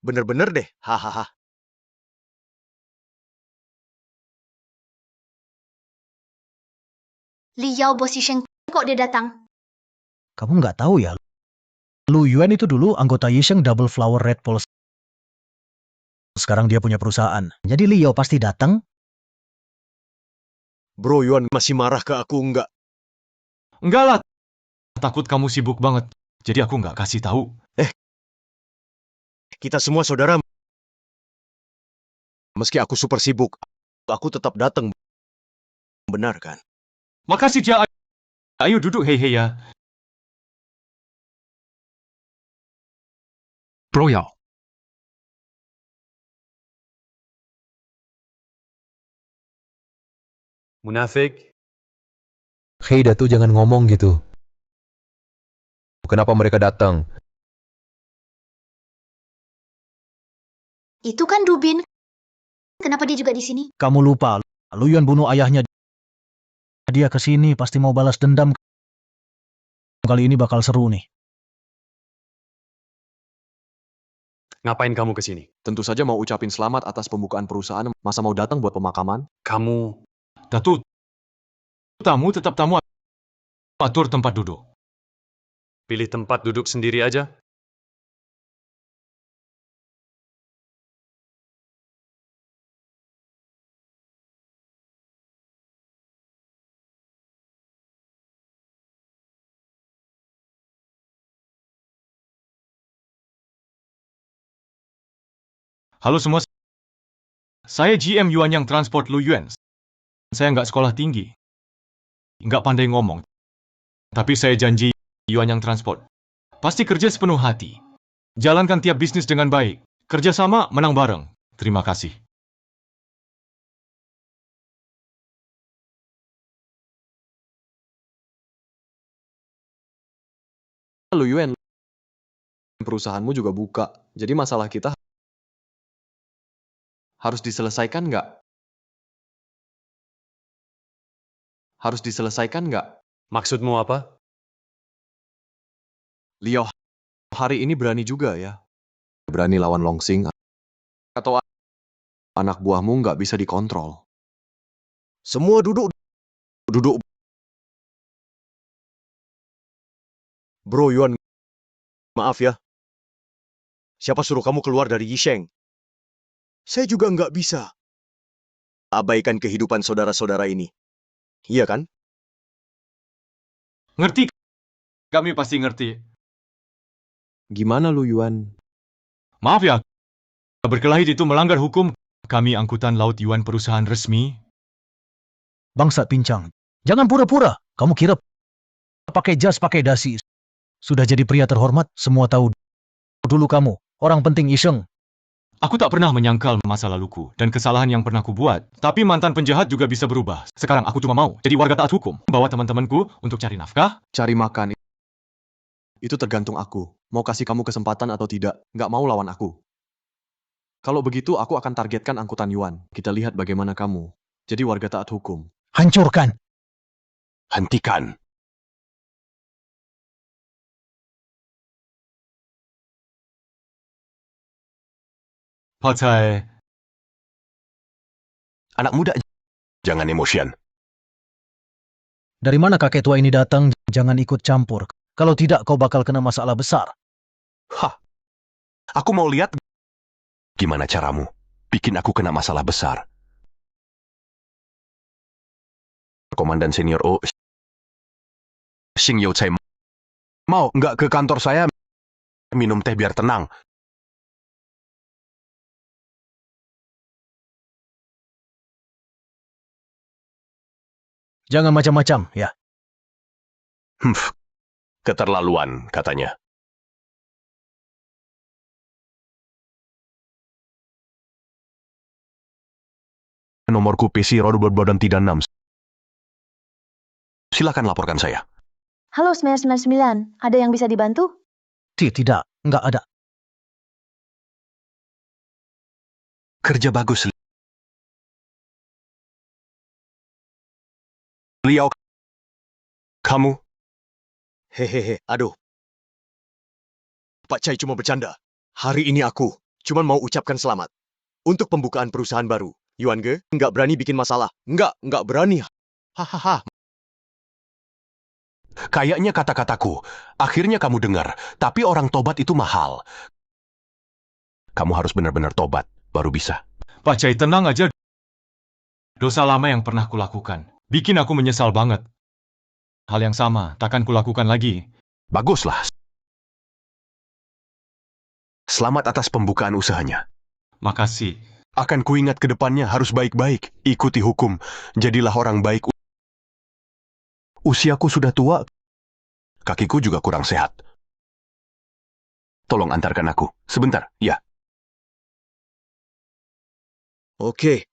Bener-bener deh, hahaha. Liao bos Yisheng, kok dia datang? Kamu nggak tahu ya? Lu Yuan itu dulu anggota Yisheng Double Flower Red Pulse Sekarang dia punya perusahaan. Jadi Leo pasti datang. Bro, Yuan masih marah ke aku enggak? Enggak lah. Takut kamu sibuk banget. Jadi aku nggak kasih tahu. Kita semua saudara. Meski aku super sibuk, aku tetap datang. Benar kan? Makasih, Cia. Ayo duduk, hei ya. Bro Yao, Munafik, Hei Datu, jangan ngomong gitu. Kenapa mereka datang? Itu kan Rubin. Kenapa dia juga di sini? Kamu lupa, Lu Yuan bunuh ayahnya. Dia ke sini pasti mau balas dendam. Kali ini bakal seru nih. ngapain kamu ke sini? Tentu saja mau ucapin selamat atas pembukaan perusahaan. Masa mau datang buat pemakaman? Kamu Datu, tamu tetap tamu. Atur tempat duduk. pilih tempat duduk sendiri aja. Halo semua. Saya GM Yuan yang transport Lu Yuan. Saya nggak sekolah tinggi. Nggak pandai ngomong. Tapi saya janji Yuan yang transport. Pasti kerja sepenuh hati. Jalankan tiap bisnis dengan baik. Kerjasama menang bareng. Terima kasih. Lu Yuan, perusahaanmu juga buka. Jadi masalah kita harus diselesaikan nggak? Harus diselesaikan nggak? Maksudmu apa? Leo, hari ini berani juga ya. Berani lawan Longsing. Atau anak buahmu nggak bisa dikontrol. Semua duduk. Duduk. Bro Yuan, maaf ya. Siapa suruh kamu keluar dari Yisheng? Saya juga nggak bisa abaikan kehidupan saudara-saudara ini. Iya kan? Ngerti? Kami pasti ngerti. Gimana Lu Yuan? Maaf ya. Berkelahi itu melanggar hukum. Kami angkutan laut Yuan perusahaan resmi. Bangsa pincang. Jangan pura-pura. Kamu kira pakai jas, pakai dasi. Sudah jadi pria terhormat, semua tahu. Dulu kamu, orang penting iseng. Aku tak pernah menyangkal masa laluku dan kesalahan yang pernah kubuat. Tapi mantan penjahat juga bisa berubah. Sekarang aku cuma mau jadi warga taat hukum. Bawa teman-temanku untuk cari nafkah. Cari makan. Itu tergantung aku. Mau kasih kamu kesempatan atau tidak. Nggak mau lawan aku. Kalau begitu, aku akan targetkan angkutan Yuan. Kita lihat bagaimana kamu. Jadi warga taat hukum. Hancurkan. Hentikan. Patai. Anak muda, jangan emosian. Dari mana kakek tua ini datang, jangan ikut campur. Kalau tidak, kau bakal kena masalah besar. Hah. Aku mau lihat gimana caramu. Bikin aku kena masalah besar. Komandan senior O. Xing Yao Cai. Mau nggak ke kantor saya minum teh biar tenang. Jangan macam-macam, ya. Keterlaluan, katanya. Nomorku PC Rodo Berbodan 36. Silakan laporkan saya. Halo 999, ada yang bisa dibantu? Tidak, nggak ada. Kerja bagus. Liao, kamu? Hehehe, aduh. Pak Chai cuma bercanda. Hari ini aku cuma mau ucapkan selamat. Untuk pembukaan perusahaan baru. Yuan Ge, nggak berani bikin masalah. Nggak berani. Hahaha. Kayaknya kata-kataku. Akhirnya kamu dengar. Tapi orang tobat itu mahal. Kamu harus benar-benar tobat. baru bisa. Pak Cai, tenang aja. Dosa lama yang pernah kulakukan. Bikin aku menyesal banget. Hal yang sama, takkan kulakukan lagi. Baguslah. Selamat atas pembukaan usahanya. Makasih. Akan kuingat ke depannya harus baik-baik. Ikuti hukum. Jadilah orang baik. Usiaku sudah tua. Kakiku juga kurang sehat. Tolong antarkan aku. Sebentar, ya. Oke.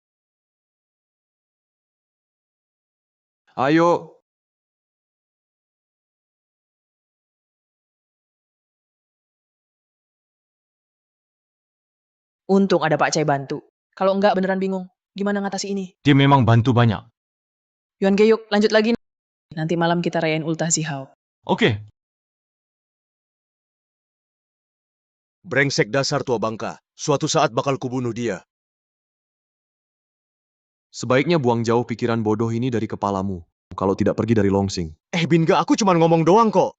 Ayo. Untung ada Pak Cai bantu. Kalau enggak beneran bingung. Gimana ngatasi ini? Dia memang bantu banyak. Yuan Ge, yuk lanjut lagi. Nanti malam kita rayain ultah si Hao. Oke. Brengsek dasar tua bangka. Suatu saat bakal kubunuh dia. Sebaiknya buang jauh pikiran bodoh ini dari kepalamu. Kalau tidak pergi dari Longsing. Binga, aku cuma ngomong doang kok.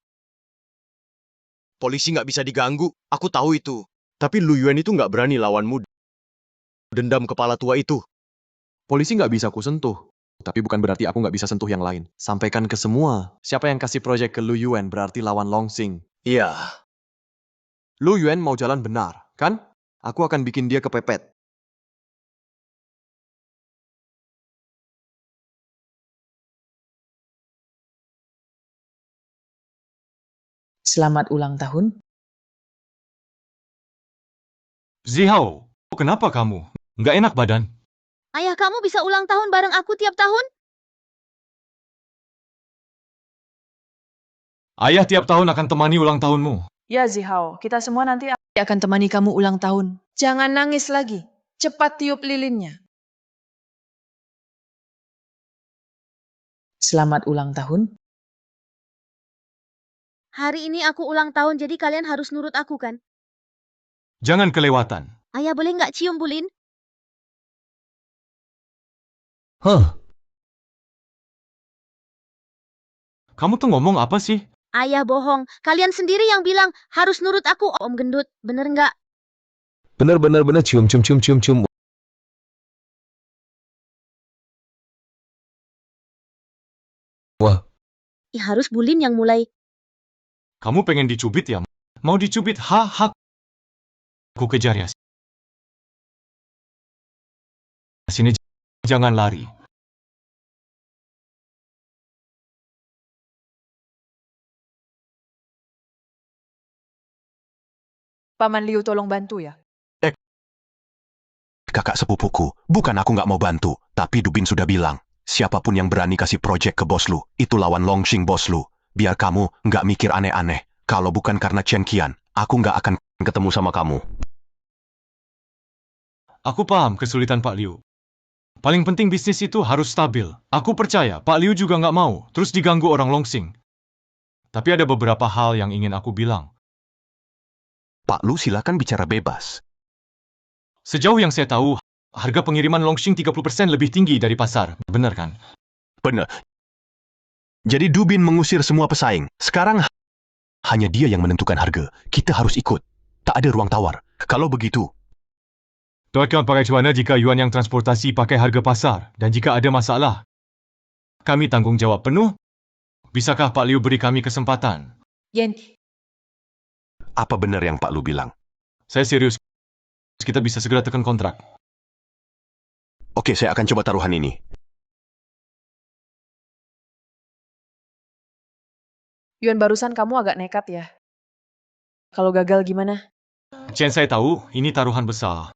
Polisi nggak bisa diganggu. Aku tahu itu. Tapi Lu Yuan itu nggak berani lawanmu. Dendam kepala tua itu. Polisi nggak bisa ku sentuh. Tapi bukan berarti aku nggak bisa sentuh yang lain. Sampaikan ke semua. Siapa yang kasih proyek ke Lu Yuan berarti lawan Longsing. Iya. Lu Yuan mau jalan benar, kan? Aku akan bikin dia kepepet. Selamat ulang tahun. Zihao, kenapa kamu? Nggak enak badan? Ayah kamu bisa ulang tahun bareng aku tiap tahun? Ayah tiap tahun akan temani ulang tahunmu. Ya Zihao, kita semua nanti akan temani kamu ulang tahun. Jangan nangis lagi. Cepat tiup lilinnya. Selamat ulang tahun. Hari ini aku ulang tahun jadi kalian harus nurut aku kan? Jangan kelewatan. Ayah boleh nggak cium Bulin? Hah? Kamu tuh ngomong apa sih? Ayah bohong. Kalian sendiri yang bilang harus nurut aku, Om Gendut. Bener nggak? Bener, cium. Wah, Harus Bulin yang mulai. Kamu pengen dicubit ya? Mau dicubit? Ha. Aku kejar ya. Sini, jangan lari. Paman Liu tolong bantu ya. Kakak sepupuku, bukan aku nggak mau bantu, tapi Dubin sudah bilang, siapapun yang berani kasih proyek ke bos lu, itu lawan Longsing bos lu. Biar kamu nggak mikir aneh-aneh. Kalau bukan karena Chen Qian, aku nggak akan ketemu sama kamu. Aku paham kesulitan Pak Liu. Paling penting bisnis itu harus stabil. Aku percaya Pak Liu juga nggak mau terus diganggu orang Longsing. Tapi ada beberapa hal yang ingin aku bilang. Pak Lu silakan bicara bebas. Sejauh yang saya tahu, harga pengiriman Longsing 30% lebih tinggi dari pasar. Benar kan? Bener. Jadi Dubin mengusir semua pesaing. Sekarang hanya dia yang menentukan harga. Kita harus ikut. Tak ada ruang tawar. Kalau begitu, Bagaimana jika Yuan yang transportasi pakai harga pasar? Dan jika ada masalah, kami tanggung jawab penuh? Bisakah Pak Liu beri kami kesempatan? Yen, apa benar yang Pak Lu bilang? Saya serius. Kita bisa segera tekan kontrak. Oke, saya akan coba taruhan ini. Yuan barusan kamu agak nekat ya. Kalau gagal gimana? Chen, saya tahu ini taruhan besar.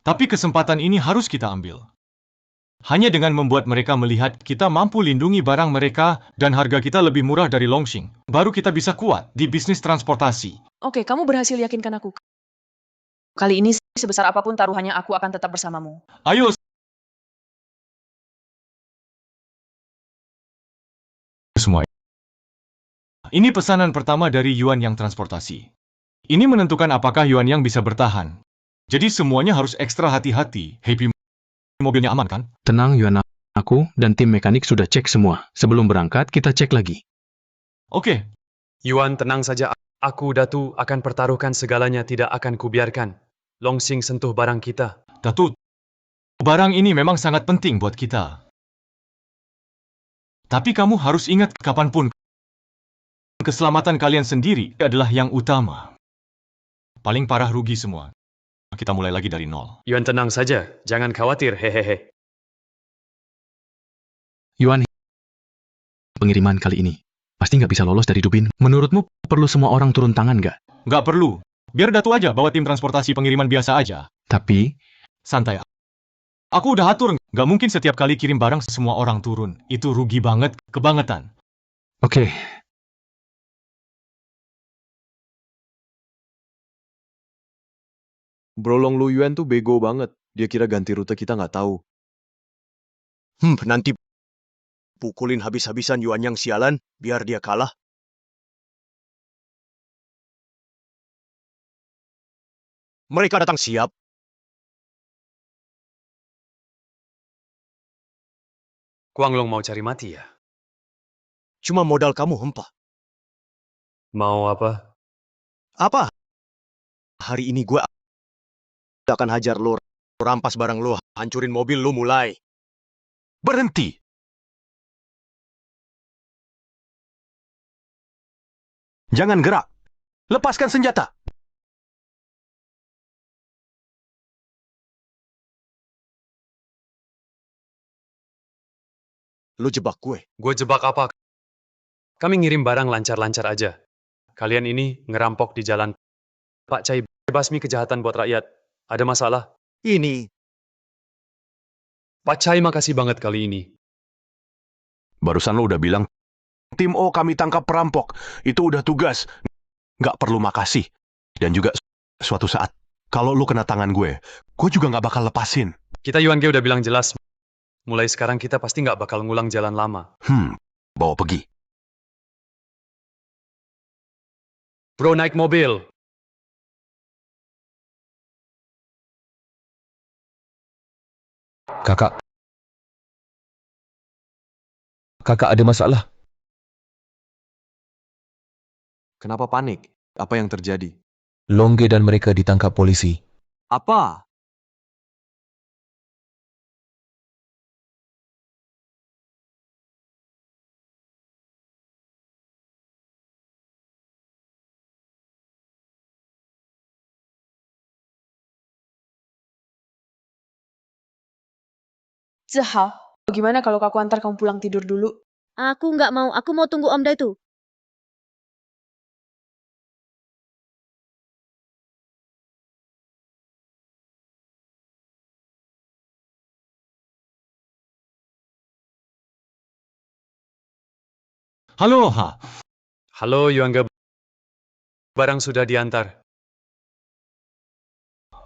Tapi kesempatan ini harus kita ambil. Hanya dengan membuat mereka melihat kita mampu lindungi barang mereka dan harga kita lebih murah dari Longsing, baru kita bisa kuat di bisnis transportasi. Oke, kamu berhasil yakinkan aku. Kali ini sebesar apapun taruhannya aku akan tetap bersamamu. Ayo. Semua. Ini pesanan pertama dari Yuan yang transportasi. Ini menentukan apakah Yuan yang bisa bertahan. Jadi semuanya harus ekstra hati-hati. Happy mobilnya aman kan? Tenang Yuan, aku dan tim mekanik sudah cek semua. Sebelum berangkat kita cek lagi. Oke. Yuan, tenang saja. Aku, Datu, akan pertaruhkan segalanya, tidak akan kubiarkan. Longsing sentuh barang kita. Datu, barang ini memang sangat penting buat kita. Tapi kamu harus ingat kapanpun, keselamatan kalian sendiri adalah yang utama. Paling parah rugi semua. Kita mulai lagi dari nol. Yuan tenang saja, jangan khawatir, hehehe. Yuan, pengiriman kali ini pasti nggak bisa lolos dari Dubin. Menurutmu perlu semua orang turun tangan nggak? Nggak perlu. Biar Datu aja bawa tim transportasi pengiriman biasa aja. Tapi, Santai. Aku udah atur, nggak mungkin setiap kali kirim barang semua orang turun. Itu rugi banget, kebangetan. oke. Brolong Lu Yuan tuh bego banget. Dia kira ganti rute kita nggak tahu. Nanti pukulin habis-habisan Yuan yang sialan, biar dia kalah. Mereka datang siap. Guanglong mau cari mati ya? Cuma modal kamu hempah. Mau apa? Apa? Hari ini gue akan hajar lo, rampas barang lo, hancurin mobil lo mulai. Berhenti. Jangan gerak. Lepaskan senjata. Lo jebak gue. Gue jebak apa? Kami ngirim barang lancar-lancar aja. Kalian ini ngerampok di jalan. Pak Cai basmi kejahatan buat rakyat. Ada masalah? Ini, Pak Cai makasih banget kali ini. Barusan lo udah bilang, tim O kami tangkap perampok. Itu udah tugas. Nggak perlu makasih. Dan juga suatu saat, kalau lo kena tangan gue juga nggak bakal lepasin. Kita Yuan Ge udah bilang jelas. Mulai sekarang kita pasti nggak bakal ngulang jalan lama. Bawa pergi. Bro naik mobil. Kakak. Kakak ada masalah. Kenapa panik? Apa yang terjadi? Longge dan mereka ditangkap polisi. Apa? Zihao, gimana kalau aku antar kamu pulang tidur dulu? Aku nggak mau, aku mau tunggu Om Dai tuh. Halo, Ha. Halo Yuan Ge. Barang sudah diantar.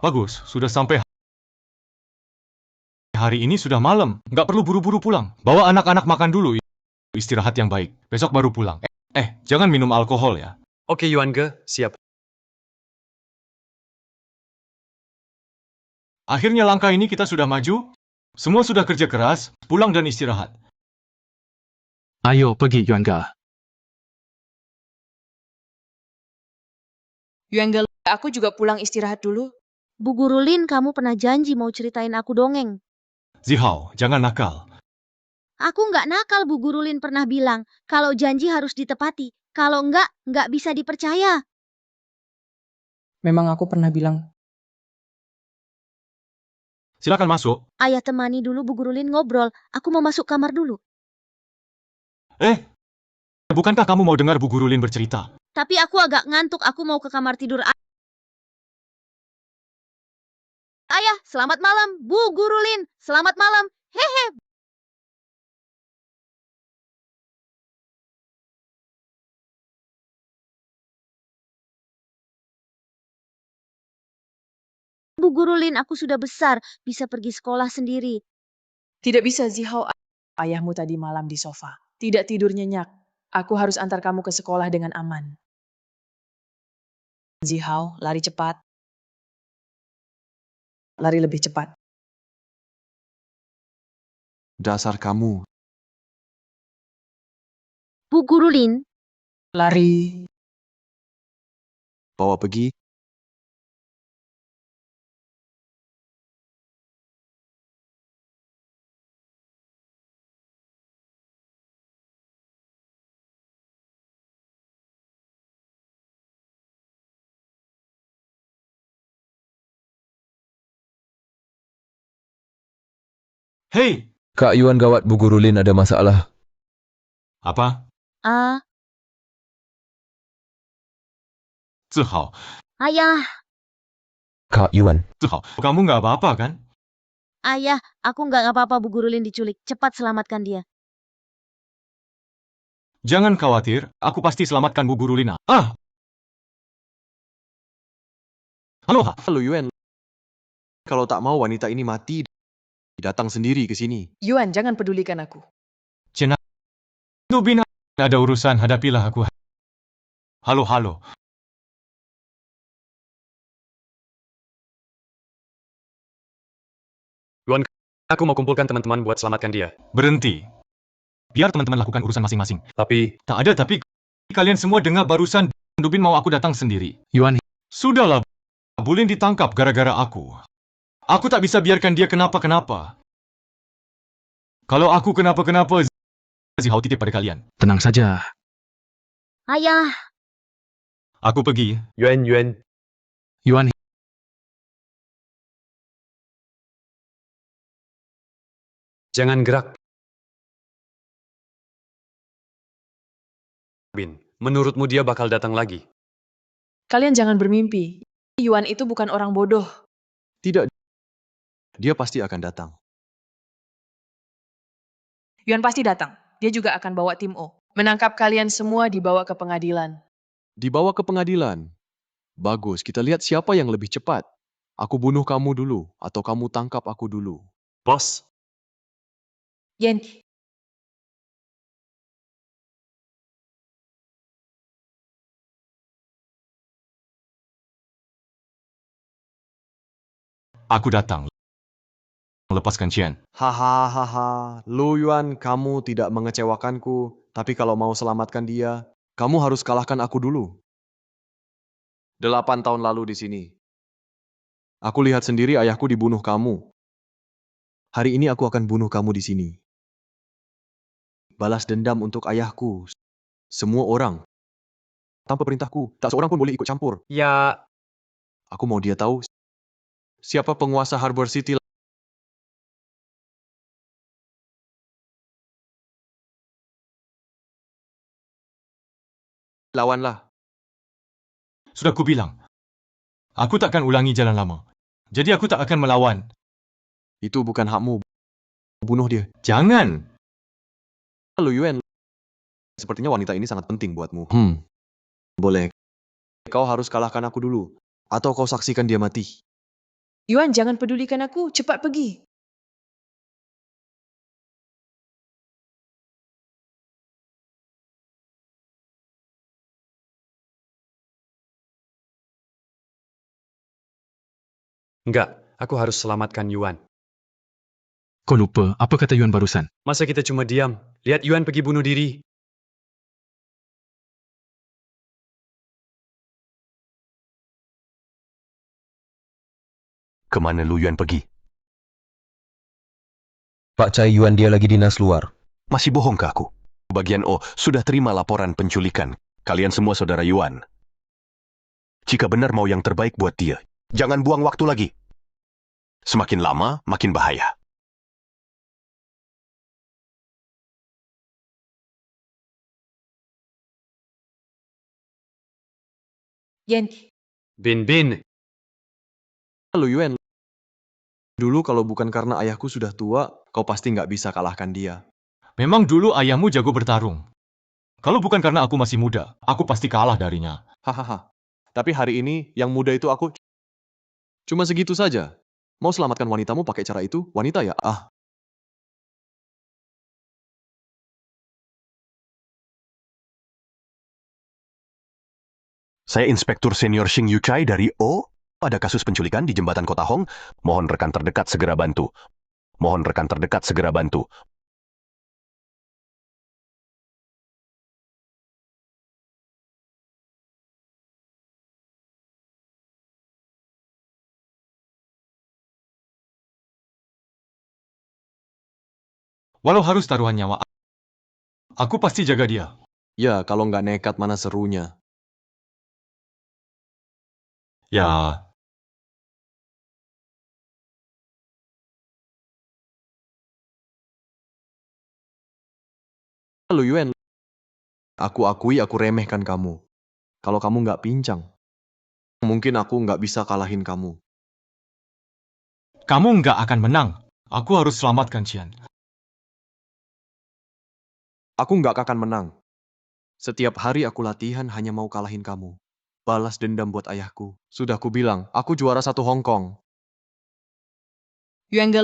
Bagus, sudah sampai. Hari ini sudah malam, nggak perlu buru-buru pulang. Bawa anak-anak makan dulu, istirahat yang baik. Besok baru pulang. Jangan minum alkohol ya. Oke Yuan Ge, siap. Akhirnya langkah ini kita sudah maju. Semua sudah kerja keras, pulang dan istirahat. Ayo pergi Yuanga. Yuanggel, aku juga pulang istirahat dulu. Bu Guru Lin, kamu pernah janji mau ceritain aku dongeng. Zihao, jangan nakal. Aku nggak nakal, Bu Guru Lin pernah bilang, kalau janji harus ditepati. Kalau nggak bisa dipercaya. Memang aku pernah bilang. Silakan masuk. Ayah temani dulu Bu Guru Lin ngobrol, aku mau masuk kamar dulu. Bukankah kamu mau dengar Bu Guru Lin bercerita? Tapi aku agak ngantuk, aku mau ke kamar tidur. Ayah, selamat malam. Bu Guru Lin, selamat malam. Hehe. Bu Guru Lin, aku sudah besar, bisa pergi sekolah sendiri. Tidak bisa, Zihao. Ayahmu tadi malam di sofa. Tidak tidur nyenyak. Aku harus antar kamu ke sekolah dengan aman. Zihao, lari cepat. Lari lebih cepat. Dasar kamu. Bu Guru Lin, Lari. Bawa pergi. Hei, Kak Yuan gawat, Bu Guru Lin ada masalah. apa? Ah, Zihao, ayah, Kak Yuan, Zihao, kamu nggak apa-apa kan? ayah, aku nggak apa-apa Bu Guru Lin diculik. Cepat selamatkan dia. Jangan khawatir, aku pasti selamatkan Bu Guru Lina. Halo, Halo Yuan, kalau tak mau wanita ini mati, datang sendiri ke sini. Yuan, jangan pedulikan aku. Cina. Dubin, ada urusan, hadapilah aku. Halo, halo. Yuan, aku mau kumpulkan teman-teman buat selamatkan dia. Berhenti. Biar teman-teman lakukan urusan masing-masing. Tapi, Tak ada, tapi kalian semua dengar barusan Dubin mau aku datang sendiri. Yuan, Sudahlah, Bulin ditangkap gara-gara aku. Aku tak bisa biarkan dia kenapa-kenapa. Kalau aku kenapa-kenapa, Zihao titip pada kalian. tenang saja. Ayah, Aku pergi. Yuan, Yuan, jangan gerak. Bin, menurutmu dia bakal datang lagi? Kalian jangan bermimpi. Yuan itu bukan orang bodoh. Tidak, dia pasti akan datang. Yuan pasti datang. Dia juga akan bawa tim O. Menangkap kalian semua dibawa ke pengadilan. Dibawa ke pengadilan. Bagus, kita lihat siapa yang lebih cepat. Aku bunuh kamu dulu, atau kamu tangkap aku dulu. Bos, Yen, Aku datang. Lepaskan Chen. Hahaha, Lu Yuan, kamu tidak mengecewakanku, tapi kalau mau selamatkan dia, kamu harus kalahkan aku dulu. 8 tahun lalu di sini. Aku lihat sendiri ayahku dibunuh kamu. Hari ini aku akan bunuh kamu di sini. Balas dendam untuk ayahku. Semua orang. Tanpa perintahku, tak seorang pun boleh ikut campur. ya Aku mau dia tahu siapa penguasa Harbor City. Lawanlah. Sudah kubilang. Aku takkan ulangi jalan lama. Jadi aku tak akan melawan. Itu bukan hakmu. Bunuh dia. Jangan. Lu Yuan, sepertinya wanita ini sangat penting buatmu. Boleh. Kau harus kalahkan aku dulu. Atau kau saksikan dia mati. Yuan jangan pedulikan aku. Cepat pergi. enggak. Aku harus selamatkan Yuan. kau lupa apa kata Yuan barusan? Masa kita cuma diam? Lihat Yuan pergi bunuh diri. Kemana Lu Yuan pergi? Pak Cai Yuan dia lagi dinas luar. Masih bohong ke aku? Bagian O sudah terima laporan penculikan. Kalian semua saudara Yuan. Jika benar mau yang terbaik buat dia, jangan buang waktu lagi. Semakin lama, makin bahaya. Yen, Bin, Lu Yuan, dulu kalau bukan karena ayahku sudah tua, kau pasti nggak bisa kalahkan dia. Memang dulu ayahmu jago bertarung. Kalau bukan karena aku masih muda, aku pasti kalah darinya. Hahaha. Tapi hari ini, yang muda itu aku cuma segitu saja. Mau selamatkan wanitamu pakai cara itu? Wanita ya? Saya Inspektur Senior Xing Yuchai dari O. Ada kasus penculikan di jembatan Kota Hong. Mohon rekan terdekat segera bantu. Mohon rekan terdekat segera bantu. Walau harus taruhan nyawa, aku pasti jaga dia. Ya, kalau nggak nekat mana serunya. Ya, Lu Yuan, aku akui aku remehkan kamu. Kalau kamu nggak pincang, mungkin aku nggak bisa kalahin kamu. Kamu nggak akan menang. Aku harus selamatkan Qian. Aku nggak akan menang. Setiap hari aku latihan hanya mau kalahin kamu. Balas dendam buat ayahku. Sudah ku bilang, aku juara 1 Hong Kong. Yuan Ge,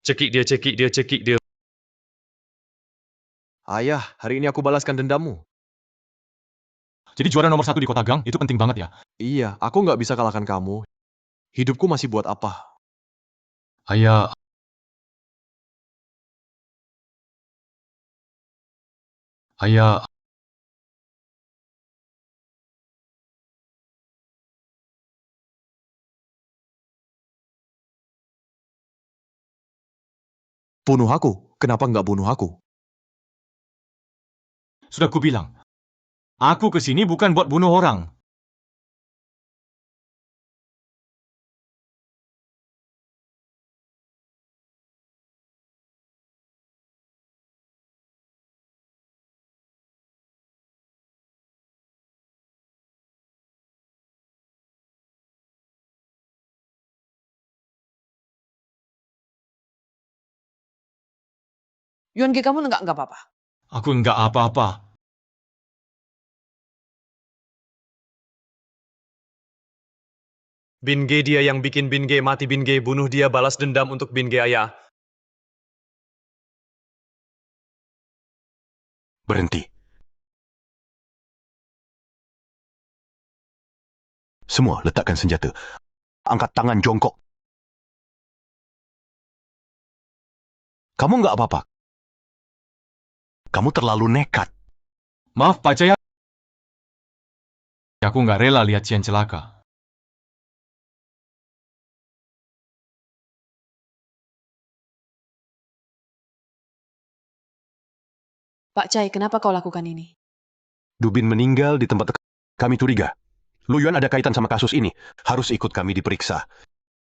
Cekik dia, cekik dia, cekik dia. Ayah, hari ini aku balaskan dendammu. Jadi juara nomor 1 di kota Gang, itu penting banget ya. Iya, aku nggak bisa kalahkan kamu. Hidupku masih buat apa? Ayah, ayah, Bunuh aku? Kenapa nggak bunuh aku? sudah kubilang. Aku kesini bukan buat bunuh orang. Yuan Ge kamu nggak apa-apa. Aku nggak apa-apa. Bin Ge dia yang bikin Bin Ge mati. Bin Ge bunuh dia, balas dendam untuk Bin Ge ayah. Berhenti. Semua letakkan senjata. Angkat tangan jongkok. Kamu nggak apa-apa. Kamu terlalu nekat. Maaf Pak Jaya. Aku nggak rela lihat Qian celaka. Pak Chai, kenapa kau lakukan ini? Dubin meninggal di tempat kami curiga. Lu Yuan ada kaitan sama kasus ini. Harus ikut kami diperiksa.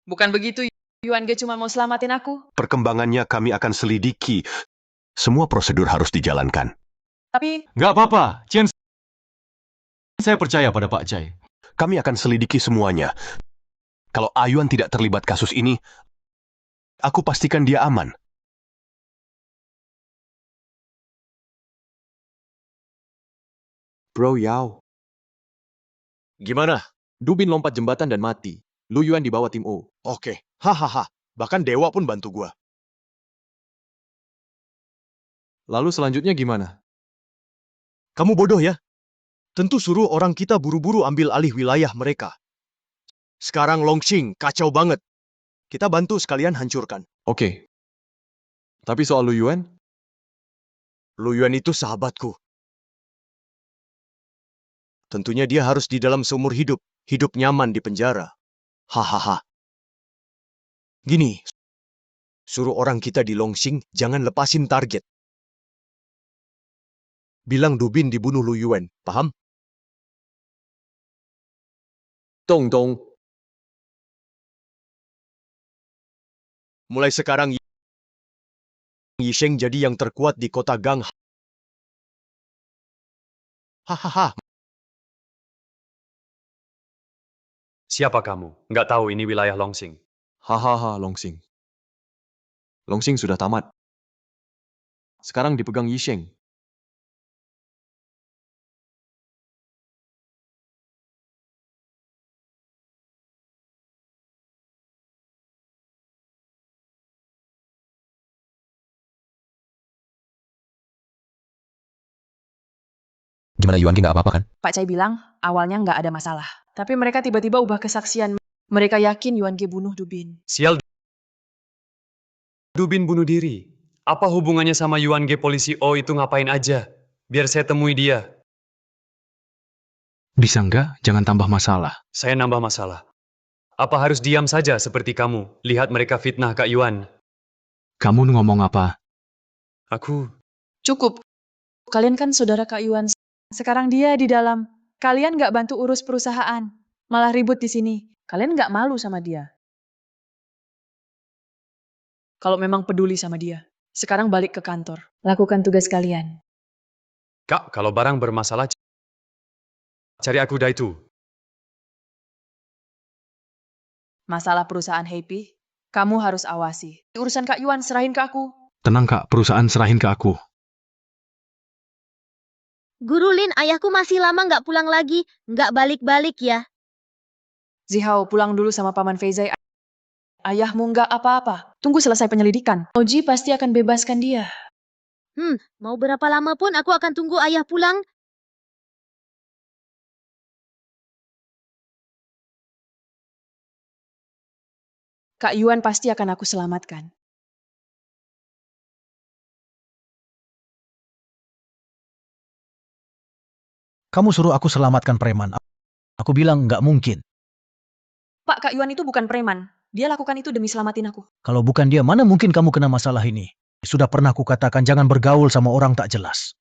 Bukan begitu, Yuan Ge cuma mau selamatin aku. Perkembangannya kami akan selidiki. Semua prosedur harus dijalankan. Tapi, Nggak apa-apa, Qian. Saya percaya pada Pak Jai. Kami akan selidiki semuanya. Kalau Ayuan tidak terlibat kasus ini, aku pastikan dia aman. Bro Yao, Gimana? Dubin lompat jembatan dan mati. Lu Yuan dibawa tim O. Oke. Hahaha. Bahkan dewa pun bantu gua. Lalu selanjutnya gimana? Kamu bodoh ya? Tentu suruh orang kita buru-buru ambil alih wilayah mereka. Sekarang Longxing kacau banget. Kita bantu sekalian hancurkan. Oke. Tapi soal Lu Yuan, Lu Yuan itu sahabatku. Tentunya dia harus di dalam seumur hidup. Hidup nyaman di penjara. Hahaha. Gini, suruh orang kita di Longxing jangan lepasin target. Bilang Dubin dibunuh Lu Yuan, paham? Dong Dong. Mulai sekarang Yisheng jadi yang terkuat di kota Gang. Hahaha. Siapa kamu? Nggak tahu ini wilayah Longxing. Hahaha, Longxing. Longxing sudah tamat. Sekarang dipegang Yisheng. Gimana Yuan Ge nggak apa-apa kan? Pak Chai bilang awalnya nggak ada masalah. Tapi mereka tiba-tiba ubah kesaksian. Mereka yakin Yuan Ge bunuh Dubin. Sial. Dubin bunuh diri. Apa hubungannya sama Yuan Ge polisi O itu ngapain aja? Biar saya temui dia. Bisa nggak? Jangan tambah masalah. Saya nambah masalah. Apa harus diam saja seperti kamu? Lihat mereka fitnah Kak Yuan. Kamu ngomong apa? Aku... Cukup. Kalian kan saudara Kak Yuan. Sekarang dia di dalam. Kalian nggak bantu urus perusahaan. Malah ribut di sini. Kalian nggak malu sama dia. Kalau memang peduli sama dia. Sekarang balik ke kantor. Lakukan tugas kalian. Kak, kalau barang bermasalah, cari aku Daitu. Masalah perusahaan Happy, kamu harus awasi. Urusan Kak Yuan serahin ke aku. Tenang kak, perusahaan serahin ke aku. Guru Lin, ayahku masih lama nggak pulang lagi. Nggak balik-balik ya. Zihao, pulang dulu sama Paman Feizai. Ayahmu nggak apa-apa. Tunggu selesai penyelidikan. Oji pasti akan bebaskan dia. Mau berapa lama pun aku akan tunggu ayah pulang. Kak Yuan pasti akan aku selamatkan. Kamu suruh aku selamatkan preman. Aku bilang nggak mungkin. Pak, Kak Yuan itu bukan preman. Dia lakukan itu demi selamatin aku. Kalau bukan dia, mana mungkin kamu kena masalah ini? Sudah pernah kukatakan jangan bergaul sama orang tak jelas.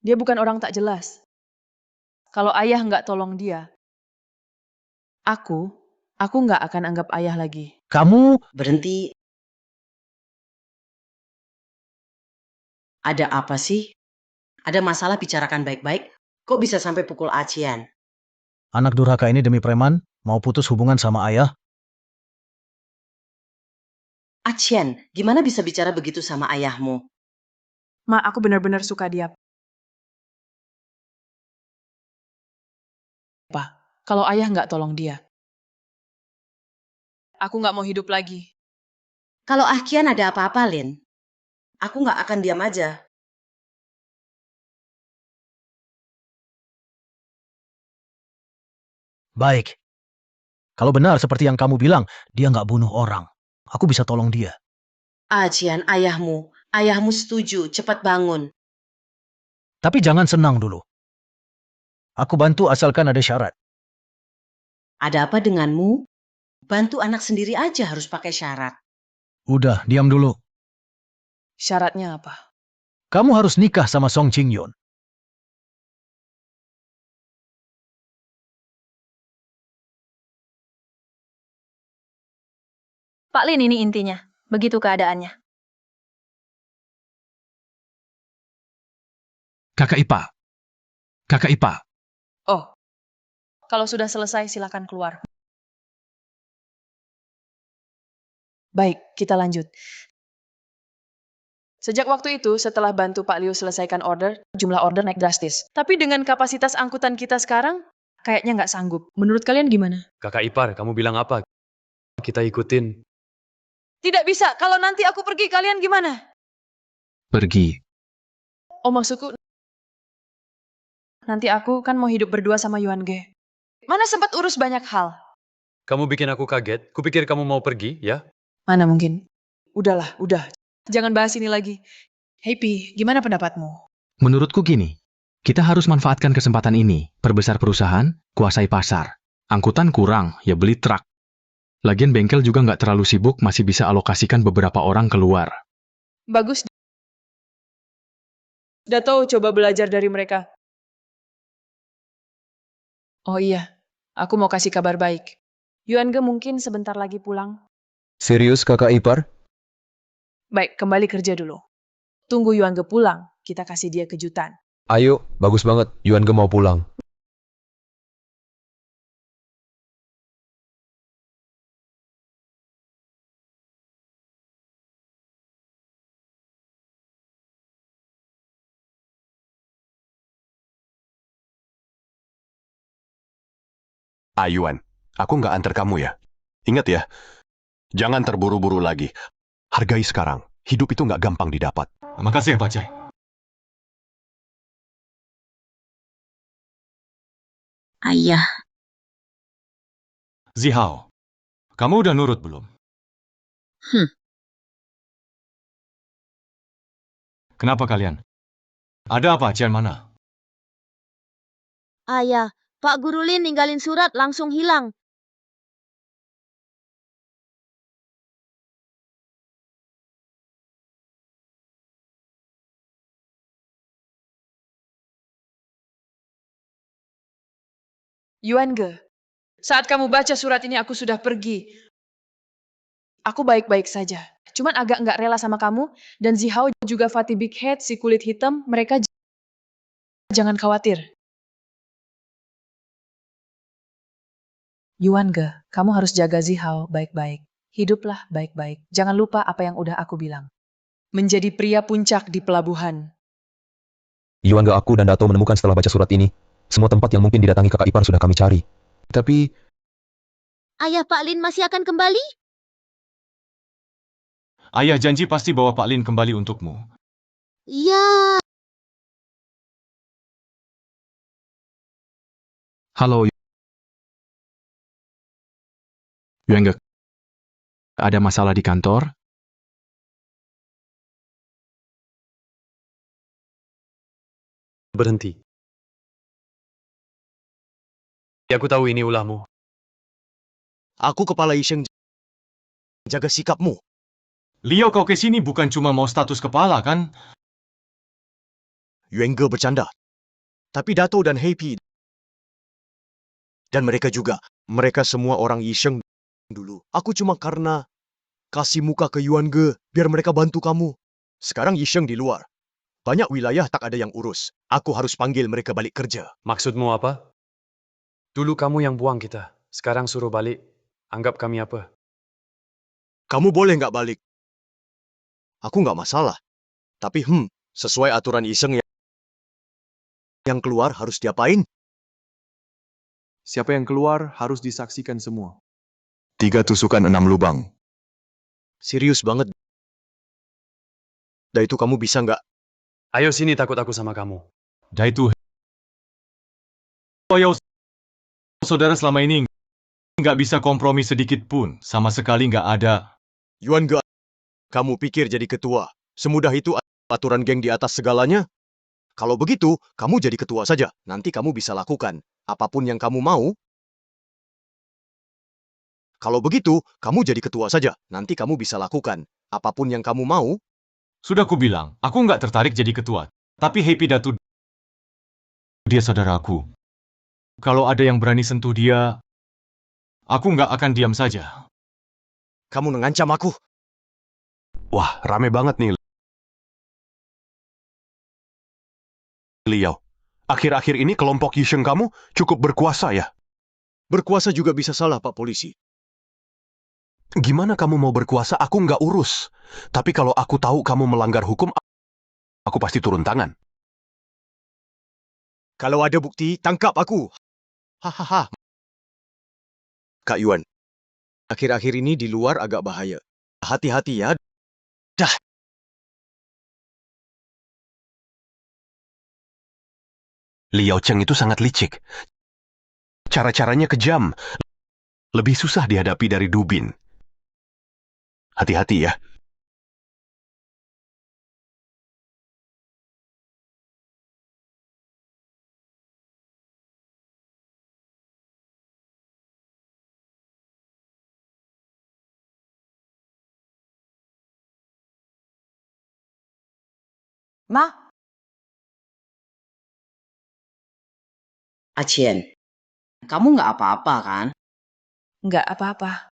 Dia bukan orang tak jelas. Kalau ayah nggak tolong dia, aku nggak akan anggap ayah lagi. Kamu Berhenti. Ada apa sih? Ada masalah, bicarakan baik-baik. Kok bisa sampai pukul Acian? anak durhaka ini demi preman mau putus hubungan sama ayah. Acian, gimana bisa bicara begitu sama ayahmu? Ma, aku benar-benar suka dia. Pak, kalau ayah nggak tolong dia, aku nggak mau hidup lagi. Kalau Ahkian ada apa-apa, Lin, aku nggak akan diam aja. Baik. Kalau benar seperti yang kamu bilang, dia nggak bunuh orang. Aku bisa tolong dia. Acian, ayahmu setuju, cepat bangun. Tapi jangan senang dulu. Aku bantu asalkan ada syarat. Ada apa denganmu? Bantu anak sendiri aja harus pakai syarat. Udah, diam dulu. Syaratnya apa? Kamu harus nikah sama Song Ching Yun. Pak Lin, ini intinya. Begitu keadaannya. Kakak Ipa. Kakak Ipa. Oh, kalau sudah selesai silakan keluar. Baik, kita lanjut. Sejak waktu itu, setelah bantu Pak Liu selesaikan order, jumlah order naik drastis. Tapi dengan kapasitas angkutan kita sekarang, kayaknya nggak sanggup. Menurut kalian gimana? Kakak ipar, kamu bilang apa? Kita ikutin. Tidak bisa, kalau nanti aku pergi, kalian gimana? Pergi. Oh, maksudku, nanti aku kan mau hidup berdua sama Yuan Ge. Mana sempat urus banyak hal. Kamu bikin aku kaget. Kupikir kamu mau pergi, ya? Mana mungkin? Udahlah, udah. Jangan bahas ini lagi. Happy, gimana pendapatmu? Menurutku gini, kita harus manfaatkan kesempatan ini. Perbesar perusahaan, kuasai pasar. Angkutan kurang, ya beli truk. Lagian bengkel juga nggak terlalu sibuk, masih bisa alokasikan beberapa orang keluar. Bagus. Dato, coba belajar dari mereka. Oh iya, aku mau kasih kabar baik. Yuan Ge mungkin sebentar lagi pulang. Serius kakak ipar? Baik, kembali kerja dulu. Tunggu Yuan Ge pulang, kita kasih dia kejutan. Ayo, bagus banget. Yuan Ge mau pulang. Ayuan, aku nggak antar kamu ya. Ingat ya, jangan terburu-buru lagi. Hargai sekarang. Hidup itu nggak gampang didapat. Makasih ya Pak Cai. Ayah, Zihao, kamu udah nurut belum? Kenapa kalian? Ada apa, Cian mana? ayah, Pak Guru Lin ninggalin surat langsung hilang. Yuan Ge, saat kamu baca surat ini aku sudah pergi. Aku baik-baik saja. cuman agak nggak rela sama kamu. Dan Zihao juga Fatih Big Head, si kulit hitam, mereka jangan khawatir. Yuan Ge, kamu harus jaga Zihao baik-baik. Hiduplah baik-baik. Jangan lupa apa yang udah aku bilang. Menjadi pria puncak di pelabuhan. Yuan Ge, aku dan Dato menemukan setelah baca surat ini. Semua tempat yang mungkin didatangi kakak ipar sudah kami cari. Tapi, Ayah Pak Lin masih akan kembali? Ayah janji pasti bawa Pak Lin kembali untukmu. Iya. Halo, Yuan Ge. Ada masalah di kantor? Berhenti. Ya, aku tahu ini ulahmu. Aku kepala Yisheng. Jaga sikapmu. Liao, kau ke sini bukan cuma mau status kepala, kan? Yuan Ge bercanda. Tapi Dato dan Happy dan mereka juga, mereka semua orang Yisheng dulu. Aku cuma karena kasih muka ke Yuan Ge biar mereka bantu kamu. Sekarang Yisheng di luar. Banyak wilayah tak ada yang urus. Aku harus panggil mereka balik kerja. Maksudmu apa? Dulu kamu yang buang kita. Sekarang suruh balik. Anggap kami apa? Kamu boleh nggak balik? Aku nggak masalah. Tapi sesuai aturan Yisheng yang keluar harus diapain? Siapa yang keluar harus disaksikan semua. 3 tusukan 6 lubang. Serius banget. Dah itu kamu bisa nggak? Ayo sini, takut aku sama kamu. Dah itu. Oh ya, saudara selama ini nggak bisa kompromi sedikit pun. Sama sekali nggak ada. Yuan Ge, kamu pikir jadi ketua semudah itu aturan geng di atas segalanya? Kalau begitu, kamu jadi ketua saja. Nanti kamu bisa lakukan apapun yang kamu mau. Kalau begitu, kamu jadi ketua saja. Nanti kamu bisa lakukan apapun yang kamu mau. Sudah ku bilang, aku nggak tertarik jadi ketua. Tapi Happy Datu, dia saudaraku. Kalau ada yang berani sentuh dia, aku nggak akan diam saja. Kamu mengancam aku. Wah, rame banget nih. Liao, akhir-akhir ini kelompok Yisheng kamu cukup berkuasa ya? Berkuasa juga bisa salah, Pak Polisi. Gimana kamu mau berkuasa? Aku nggak urus. Tapi kalau aku tahu kamu melanggar hukum, aku pasti turun tangan. Kalau ada bukti, tangkap aku. Hahaha. Kak Yuan, akhir-akhir ini di luar agak bahaya. Hati-hati ya. Dah. Liao Cheng itu sangat licik. Cara-caranya kejam. Lebih susah dihadapi dari Dubin. Hati-hati ya. Ma? Acien, kamu nggak apa-apa kan? Nggak apa-apa.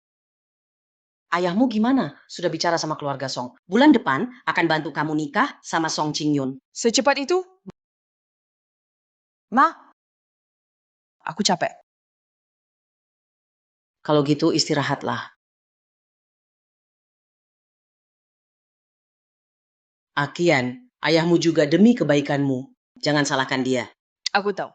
Ayahmu gimana? Sudah bicara sama keluarga Song. Bulan depan akan bantu kamu nikah sama Song Qingyun. Secepat itu? Ma? Aku capek. Kalau gitu istirahatlah. Akian, ayahmu juga demi kebaikanmu. Jangan salahkan dia. Aku tahu.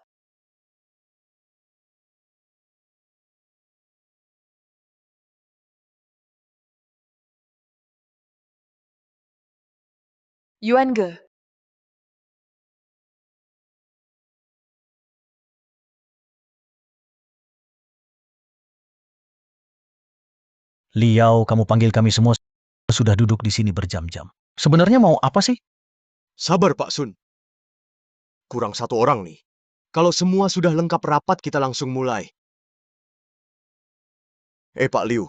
Yuan Ge. Liao, kamu panggil kami semua sudah duduk di sini berjam-jam. Sebenarnya mau apa sih? Sabar, Pak Sun. Kurang satu orang nih. Kalau semua sudah lengkap rapat, kita langsung mulai. Pak Liu.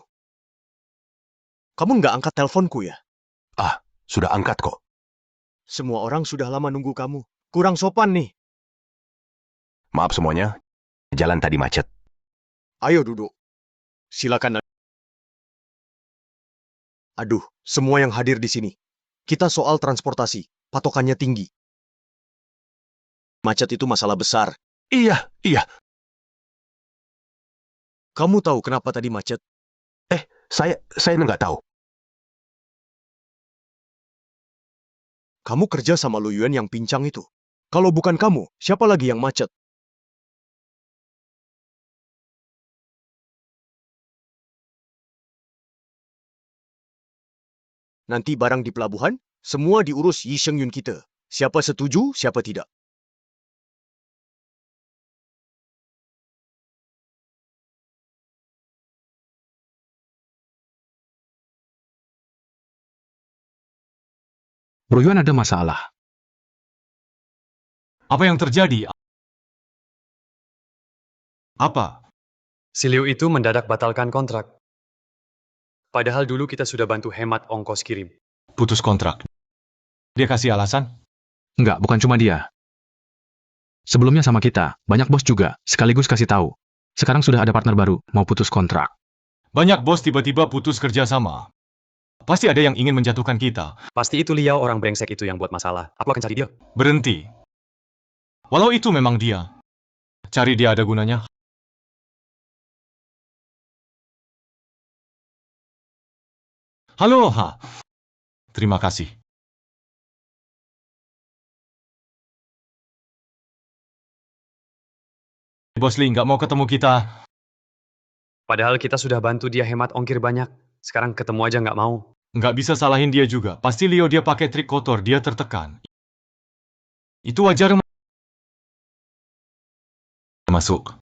Kamu nggak angkat teleponku ya? Ah, sudah angkat kok. Semua orang sudah lama nunggu kamu. Kurang sopan nih. Maaf semuanya, jalan tadi macet. Ayo duduk. Silakan. Aduh, semua yang hadir di sini. Kita soal transportasi, patokannya tinggi. Macet itu masalah besar. Iya, iya. Kamu tahu kenapa tadi macet? Saya nggak tahu. Kamu kerja sama Lu Yuan yang pincang itu. Kalau bukan kamu, siapa lagi yang macet? Nanti barang di pelabuhan, semua diurus Yi Sheng Yun kita. Siapa setuju, siapa tidak. Bro Yuan ada masalah. Apa yang terjadi? Apa? Si Liu itu mendadak batalkan kontrak. Padahal dulu kita sudah bantu hemat ongkos kirim. Putus kontrak. Dia kasih alasan? Enggak, bukan cuma dia. Sebelumnya sama kita, banyak bos juga, sekaligus kasih tahu. Sekarang sudah ada partner baru, mau putus kontrak. Banyak bos tiba-tiba putus kerjasama. Pasti ada yang ingin menjatuhkan kita. Pasti itu Liao orang brengsek itu yang buat masalah. Aku akan cari dia. Berhenti. Walau itu memang dia. Cari dia ada gunanya. Halo, ha. Terima kasih. Bos Lee nggak mau ketemu kita. Padahal kita sudah bantu dia hemat ongkir banyak. Sekarang ketemu aja nggak mau. Nggak bisa salahin dia juga. Pasti Leo dia pakai trik kotor, dia tertekan. Itu wajar. Masuk.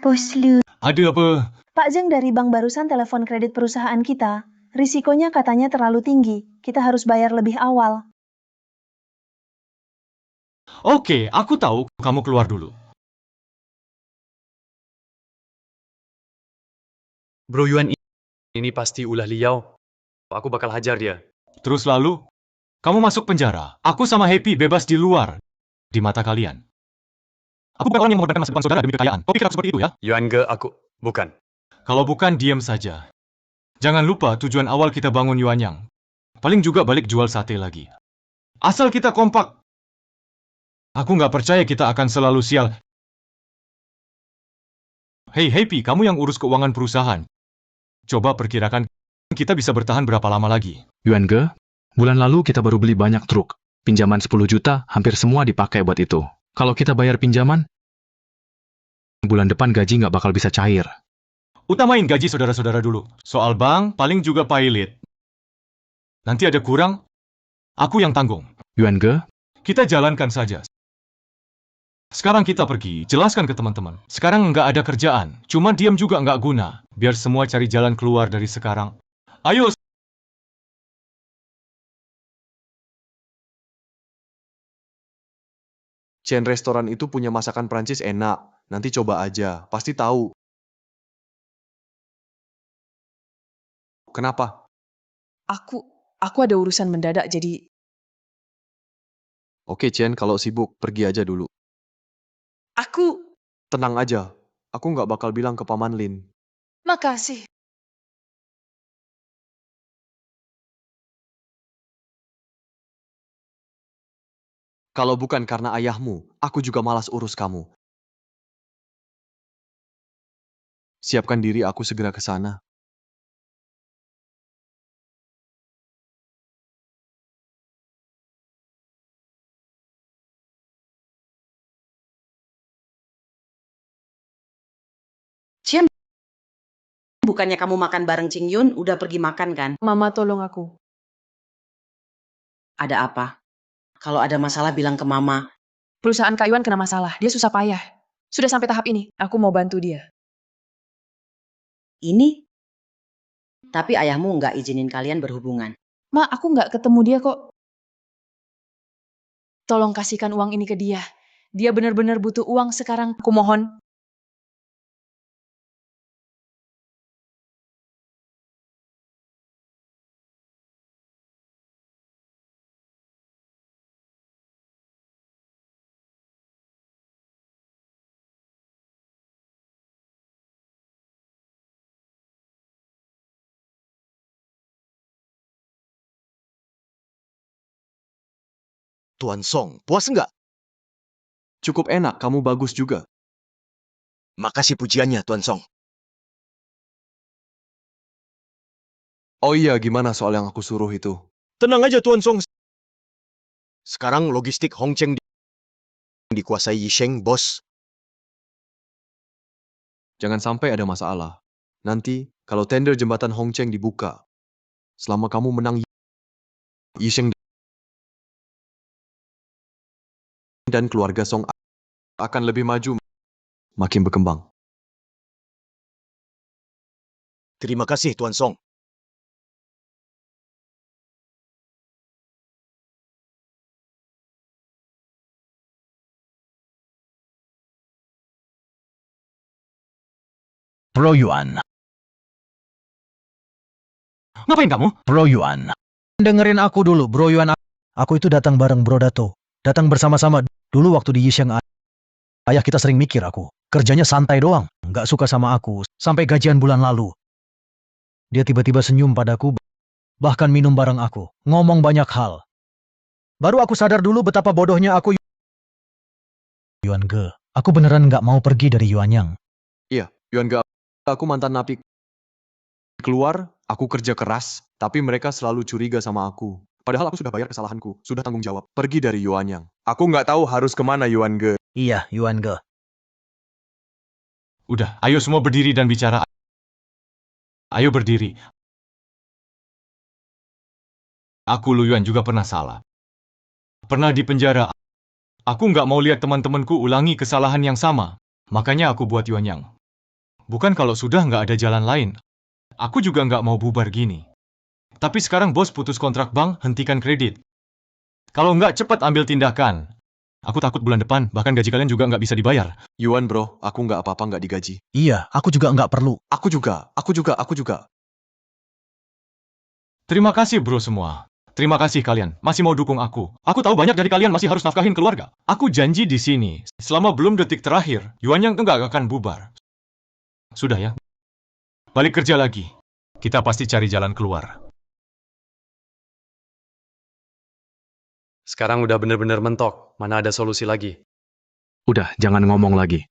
Bos Liu, Ada apa? Pak Zeng dari bank barusan telepon kredit perusahaan kita. Risikonya katanya terlalu tinggi. Kita harus bayar lebih awal. Oke, aku tahu kamu keluar dulu. Bro Yuan ini pasti ulah Liao. Aku bakal hajar dia. Terus lalu, kamu masuk penjara. Aku sama Happy bebas di luar. Di mata kalian. Aku bukan orang yang mengorbankan masa depan saudara demi kekayaan. Kau pikir aku seperti itu ya? Yuan Ge, aku. Bukan. Kalau bukan, diam saja. Jangan lupa tujuan awal kita bangun Yuanyang. Paling juga balik jual sate lagi. Asal kita kompak. Aku nggak percaya kita akan selalu sial. Hey Happy, kamu yang urus keuangan perusahaan. Coba perkirakan kita bisa bertahan berapa lama lagi. Yuan Ge, bulan lalu kita baru beli banyak truk. Pinjaman 10 juta, hampir semua dipakai buat itu. Kalau kita bayar pinjaman, bulan depan gaji nggak bakal bisa cair. Utamain gaji saudara-saudara dulu. Soal bank, paling juga pilot. Nanti ada kurang, aku yang tanggung. Yuan Ge, Kita jalankan saja. Sekarang kita pergi, jelaskan ke teman-teman. Sekarang nggak ada kerjaan, cuma diam juga nggak guna. Biar semua cari jalan keluar dari sekarang. Ayo! Chain restoran itu punya masakan Prancis enak. Nanti coba aja, pasti tahu. Kenapa? Aku ada urusan mendadak jadi Oke, Chen, kalau sibuk, pergi aja dulu. aku Tenang aja, aku nggak bakal bilang ke Paman Lin. makasih. Kalau bukan karena ayahmu, aku juga malas urus kamu. Siapkan diri aku segera ke sana. Cian, bukannya kamu makan bareng Ching Yun, udah pergi makan kan? Mama tolong aku. Ada apa? Kalau ada masalah bilang ke Mama. Perusahaan Kak Iwan kena masalah. Dia susah payah. Sudah sampai tahap ini. Aku mau bantu dia. Ini? Tapi ayahmu nggak izinin kalian berhubungan. Ma, aku nggak ketemu dia kok. Tolong kasihkan uang ini ke dia. Dia benar-benar butuh uang sekarang. Aku mohon. Tuan Song, puas nggak? Cukup enak, kamu bagus juga. Makasih pujiannya, Tuan Song. Oh iya, gimana soal yang aku suruh itu? Tenang aja, Tuan Song. Sekarang logistik Hongcheng dikuasai Yisheng, bos. Jangan sampai ada masalah. Nanti, kalau tender jembatan Hongcheng dibuka, selama kamu menang Yisheng dan keluarga Song akan lebih maju, makin berkembang. Terima kasih, Tuan Song. Bro Yuan, Ngapain kamu? Bro Yuan. Dengerin aku dulu, Bro Yuan. Aku itu datang bareng Bro Dato. Datang bersama-sama. Dulu waktu di Yisheng, ayah kita sering mikir aku. Kerjanya santai doang, nggak suka sama aku. Sampai gajian bulan lalu. Dia tiba-tiba senyum padaku, bahkan minum bareng aku. Ngomong banyak hal. Baru aku sadar dulu betapa bodohnya aku. Yuan Ge, aku beneran nggak mau pergi dari Yuanyang. Iya, Yuan Ge, aku mantan napi. Keluar, aku kerja keras, tapi mereka selalu curiga sama aku. Padahal aku sudah bayar kesalahanku, sudah tanggung jawab. Pergi dari Yuanyang. Aku nggak tahu harus kemana, Yuan Ge. Iya, Yuan Ge. Udah, ayo semua berdiri dan bicara. Ayo berdiri. Aku Lu Yuan juga pernah salah. Pernah di penjara. Aku nggak mau lihat teman-temanku ulangi kesalahan yang sama. Makanya aku buat Yuanyang. Bukan kalau sudah nggak ada jalan lain. Aku juga nggak mau bubar gini. Tapi sekarang bos putus kontrak bank, hentikan kredit. Kalau nggak cepat ambil tindakan. Aku takut bulan depan, bahkan gaji kalian juga nggak bisa dibayar. Yuan bro, aku nggak apa-apa nggak digaji. Iya, aku juga nggak perlu. Aku juga. Terima kasih bro semua. Terima kasih kalian, masih mau dukung aku. Aku tahu banyak dari kalian masih harus nafkahin keluarga. Aku janji di sini, selama belum detik terakhir, Yuanyang nggak akan bubar. Sudah ya. Balik kerja lagi. Kita pasti cari jalan keluar. Sekarang udah bener-bener mentok, mana ada solusi lagi. Udah, jangan ngomong lagi.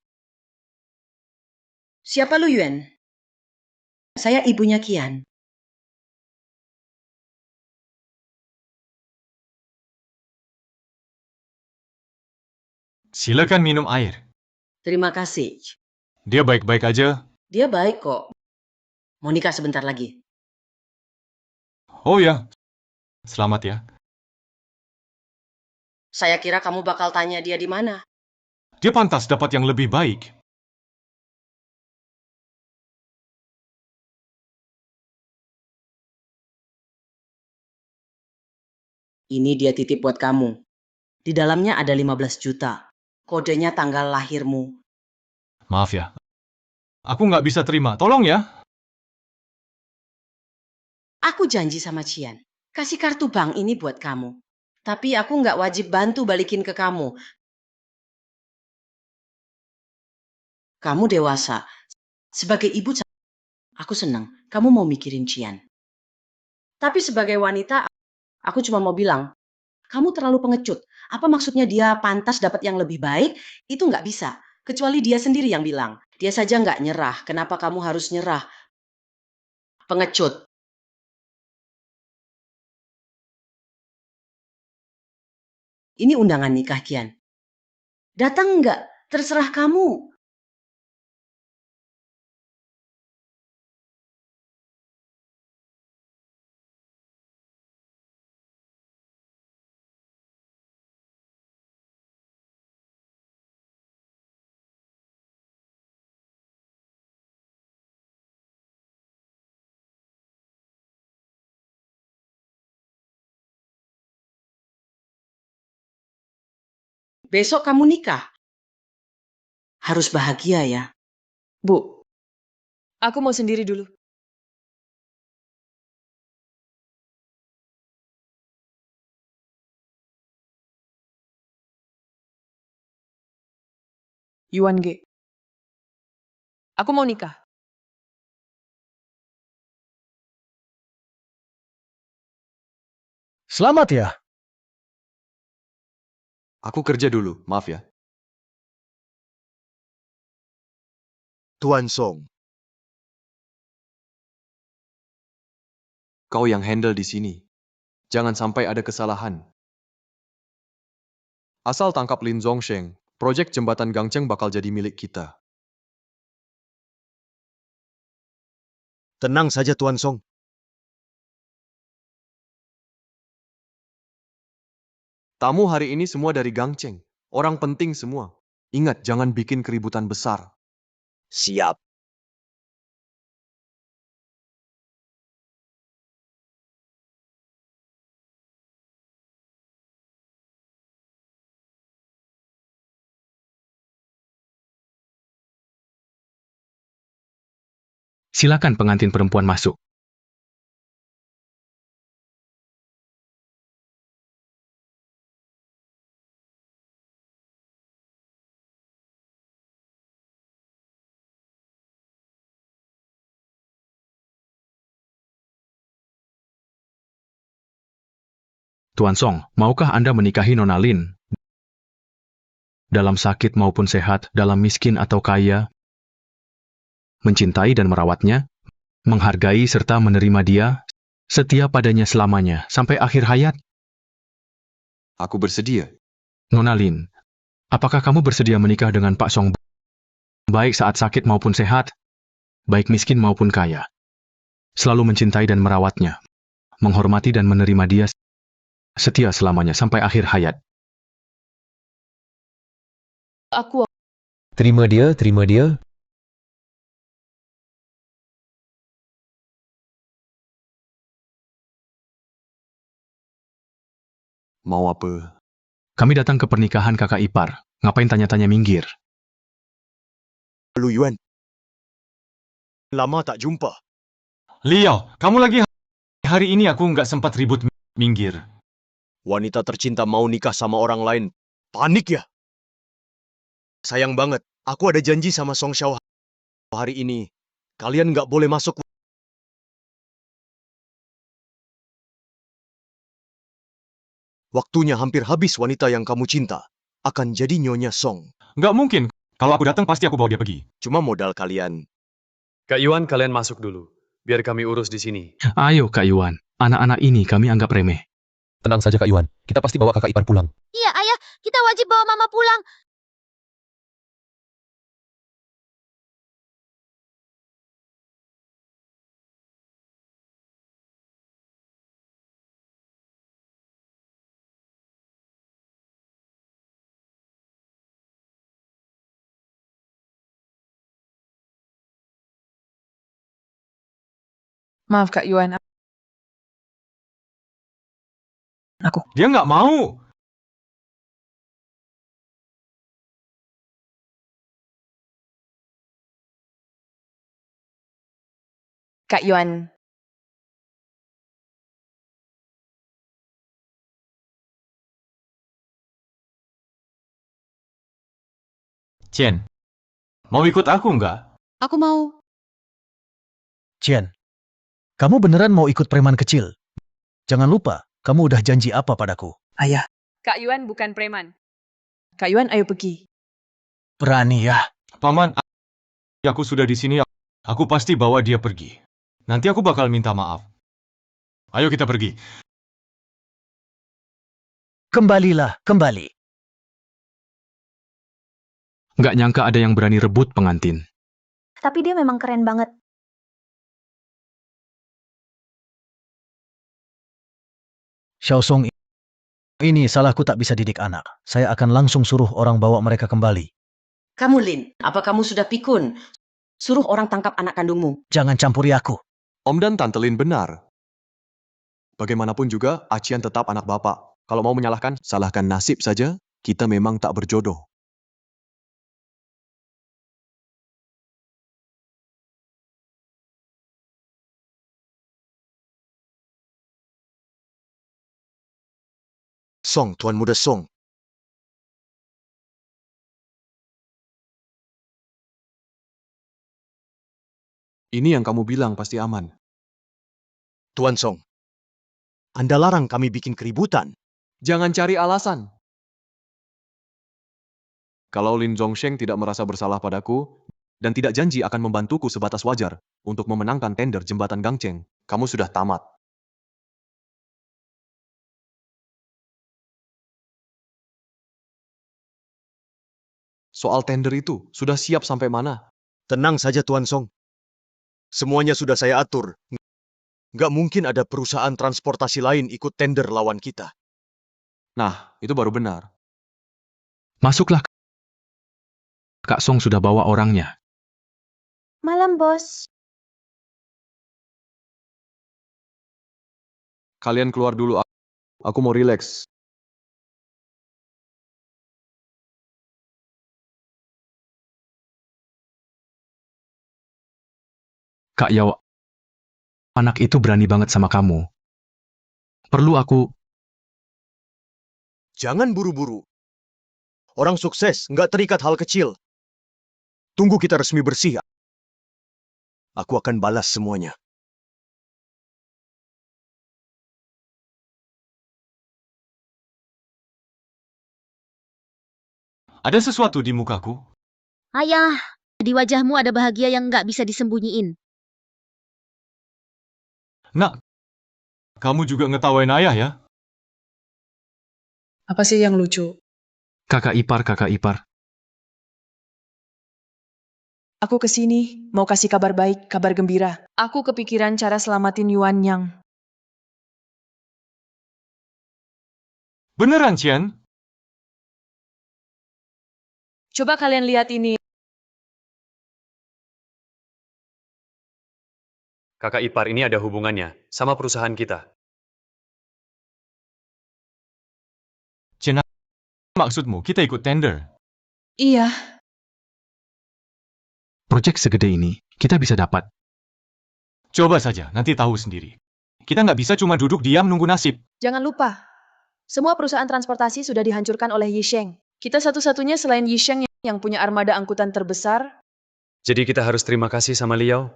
Siapa lu, Yuan? Saya ibunya Kian. Silakan minum air. Terima kasih. Dia baik-baik aja. Dia baik kok. Mau nikah sebentar lagi. Oh ya, selamat ya. Saya kira kamu bakal tanya dia di mana. Dia pantas dapat yang lebih baik. Ini dia titip buat kamu. Di dalamnya ada 15 juta. Kodenya tanggal lahirmu. Maaf ya. Aku nggak bisa terima. Tolong ya. Aku janji sama Cian. Kasih kartu bank ini buat kamu. Tapi aku nggak wajib bantu balikin ke kamu. Kamu dewasa. Sebagai ibu, aku senang. Kamu mau mikirin Cian. Tapi sebagai wanita, aku cuma mau bilang, kamu terlalu pengecut. Apa maksudnya dia pantas dapat yang lebih baik? Itu nggak bisa. Kecuali dia sendiri yang bilang. Dia saja nggak nyerah. Kenapa kamu harus nyerah? Pengecut. Ini undangan nikah, Kian. Datang nggak? Terserah kamu. Besok kamu nikah. Harus bahagia ya. Bu, aku mau sendiri dulu. Yuan Ge. Aku mau nikah. Selamat ya. Aku kerja dulu, maaf ya. Tuan Song, Kau yang handle di sini. Jangan sampai ada kesalahan. Asal tangkap Lin Zhongsheng, proyek jembatan Gangcheng bakal jadi milik kita. tenang saja Tuan Song. Tamu hari ini semua dari Gangcheng. Orang penting semua. Ingat, jangan bikin keributan besar. Siap. Silakan pengantin perempuan masuk. Tuan Song, maukah Anda menikahi Nona Lin? Dalam sakit maupun sehat, dalam miskin atau kaya, mencintai dan merawatnya, menghargai serta menerima dia, setia padanya selamanya, sampai akhir hayat. Aku bersedia. Nona Lin, apakah kamu bersedia menikah dengan Pak Song, baik saat sakit maupun sehat, baik miskin maupun kaya? Selalu mencintai dan merawatnya, menghormati dan menerima dia, setia selamanya sampai akhir hayat. Aku Terima dia, terima dia. Mau apa? Kami datang ke pernikahan kakak ipar. Ngapain tanya-tanya minggir? Lu Yuan. Lama tak jumpa. Liao, kamu lagi hari ini aku nggak sempat ribut minggir. Wanita tercinta mau nikah sama orang lain. Panik ya? Sayang banget. Aku ada janji sama Song Xiao hari ini. Kalian nggak boleh masuk. Waktunya hampir habis wanita yang kamu cinta. Akan jadi Nyonya Song. Nggak mungkin. Kalau aku datang pasti aku bawa dia pergi. Cuma modal kalian. Kak Yuan, kalian masuk dulu. Biar kami urus di sini. Ayo Kak Yuan, anak-anak ini kami anggap remeh. Tenang saja Kak Yuan, kita pasti bawa kakak ipar pulang. Iya, ayah, kita wajib bawa mama pulang. maaf Kak Yuan. Dia nggak mau. Kak Yuan. Chen, mau ikut aku nggak? Aku mau. Chen, kamu beneran mau ikut preman kecil? Jangan lupa, kamu udah janji apa padaku? Ayah. Kak Yuan bukan preman. Kak Yuan, ayo pergi. Berani ya? Paman, aku sudah di sini. Aku pasti bawa dia pergi. Nanti aku bakal minta maaf. Ayo kita pergi. Kembalilah, kembali. Nggak nyangka ada yang berani rebut pengantin. Tapi dia memang keren banget. Xiaosong, ini salahku tak bisa didik anak. Saya akan langsung suruh orang bawa mereka kembali. Kamu, Lin, apa kamu sudah pikun? Suruh orang tangkap anak kandungmu. Jangan campuri aku. Om dan Tante Lin benar. Bagaimanapun juga, Acian tetap anak bapak. Kalau mau menyalahkan, salahkan nasib saja. Kita memang tak berjodoh. Song, Tuan Muda Song. Ini yang kamu bilang pasti aman. Tuan Song. Anda larang kami bikin keributan. Jangan cari alasan. Kalau Lin Zhongsheng tidak merasa bersalah padaku, dan tidak janji akan membantuku sebatas wajar untuk memenangkan tender jembatan Gangcheng, kamu sudah tamat. Soal tender itu, sudah siap sampai mana? Tenang saja Tuan Song. Semuanya sudah saya atur. Nggak mungkin ada perusahaan transportasi lain ikut tender lawan kita. Nah, itu baru benar. Masuklah. Kak Song sudah bawa orangnya. Malam, Bos. Kalian keluar dulu, aku mau rileks. Kak Yao, anak itu berani banget sama kamu. Perlu aku... Jangan buru-buru. Orang sukses nggak terikat hal kecil. Tunggu kita resmi bersih. Aku akan balas semuanya. Ada sesuatu di mukaku? Ayah, di wajahmu ada bahagia yang nggak bisa disembunyiin. Nak, kamu juga ngetawain ayah ya? Apa sih yang lucu? Kakak ipar, kakak ipar. Aku kesini mau kasih kabar baik, kabar gembira. Aku kepikiran cara selamatin Yuan Yang. Beneran, Qian? Coba kalian lihat ini. Kakak ipar ini ada hubungannya sama perusahaan kita. Qian, maksudmu kita ikut tender? Iya, Proyek segede ini, kita bisa dapat. Coba saja, nanti tahu sendiri. Kita nggak bisa cuma duduk diam nunggu nasib. jangan lupa. Semua perusahaan transportasi sudah dihancurkan oleh Yisheng. Kita satu-satunya selain Yisheng yang punya armada angkutan terbesar. Jadi kita harus terima kasih sama Liao.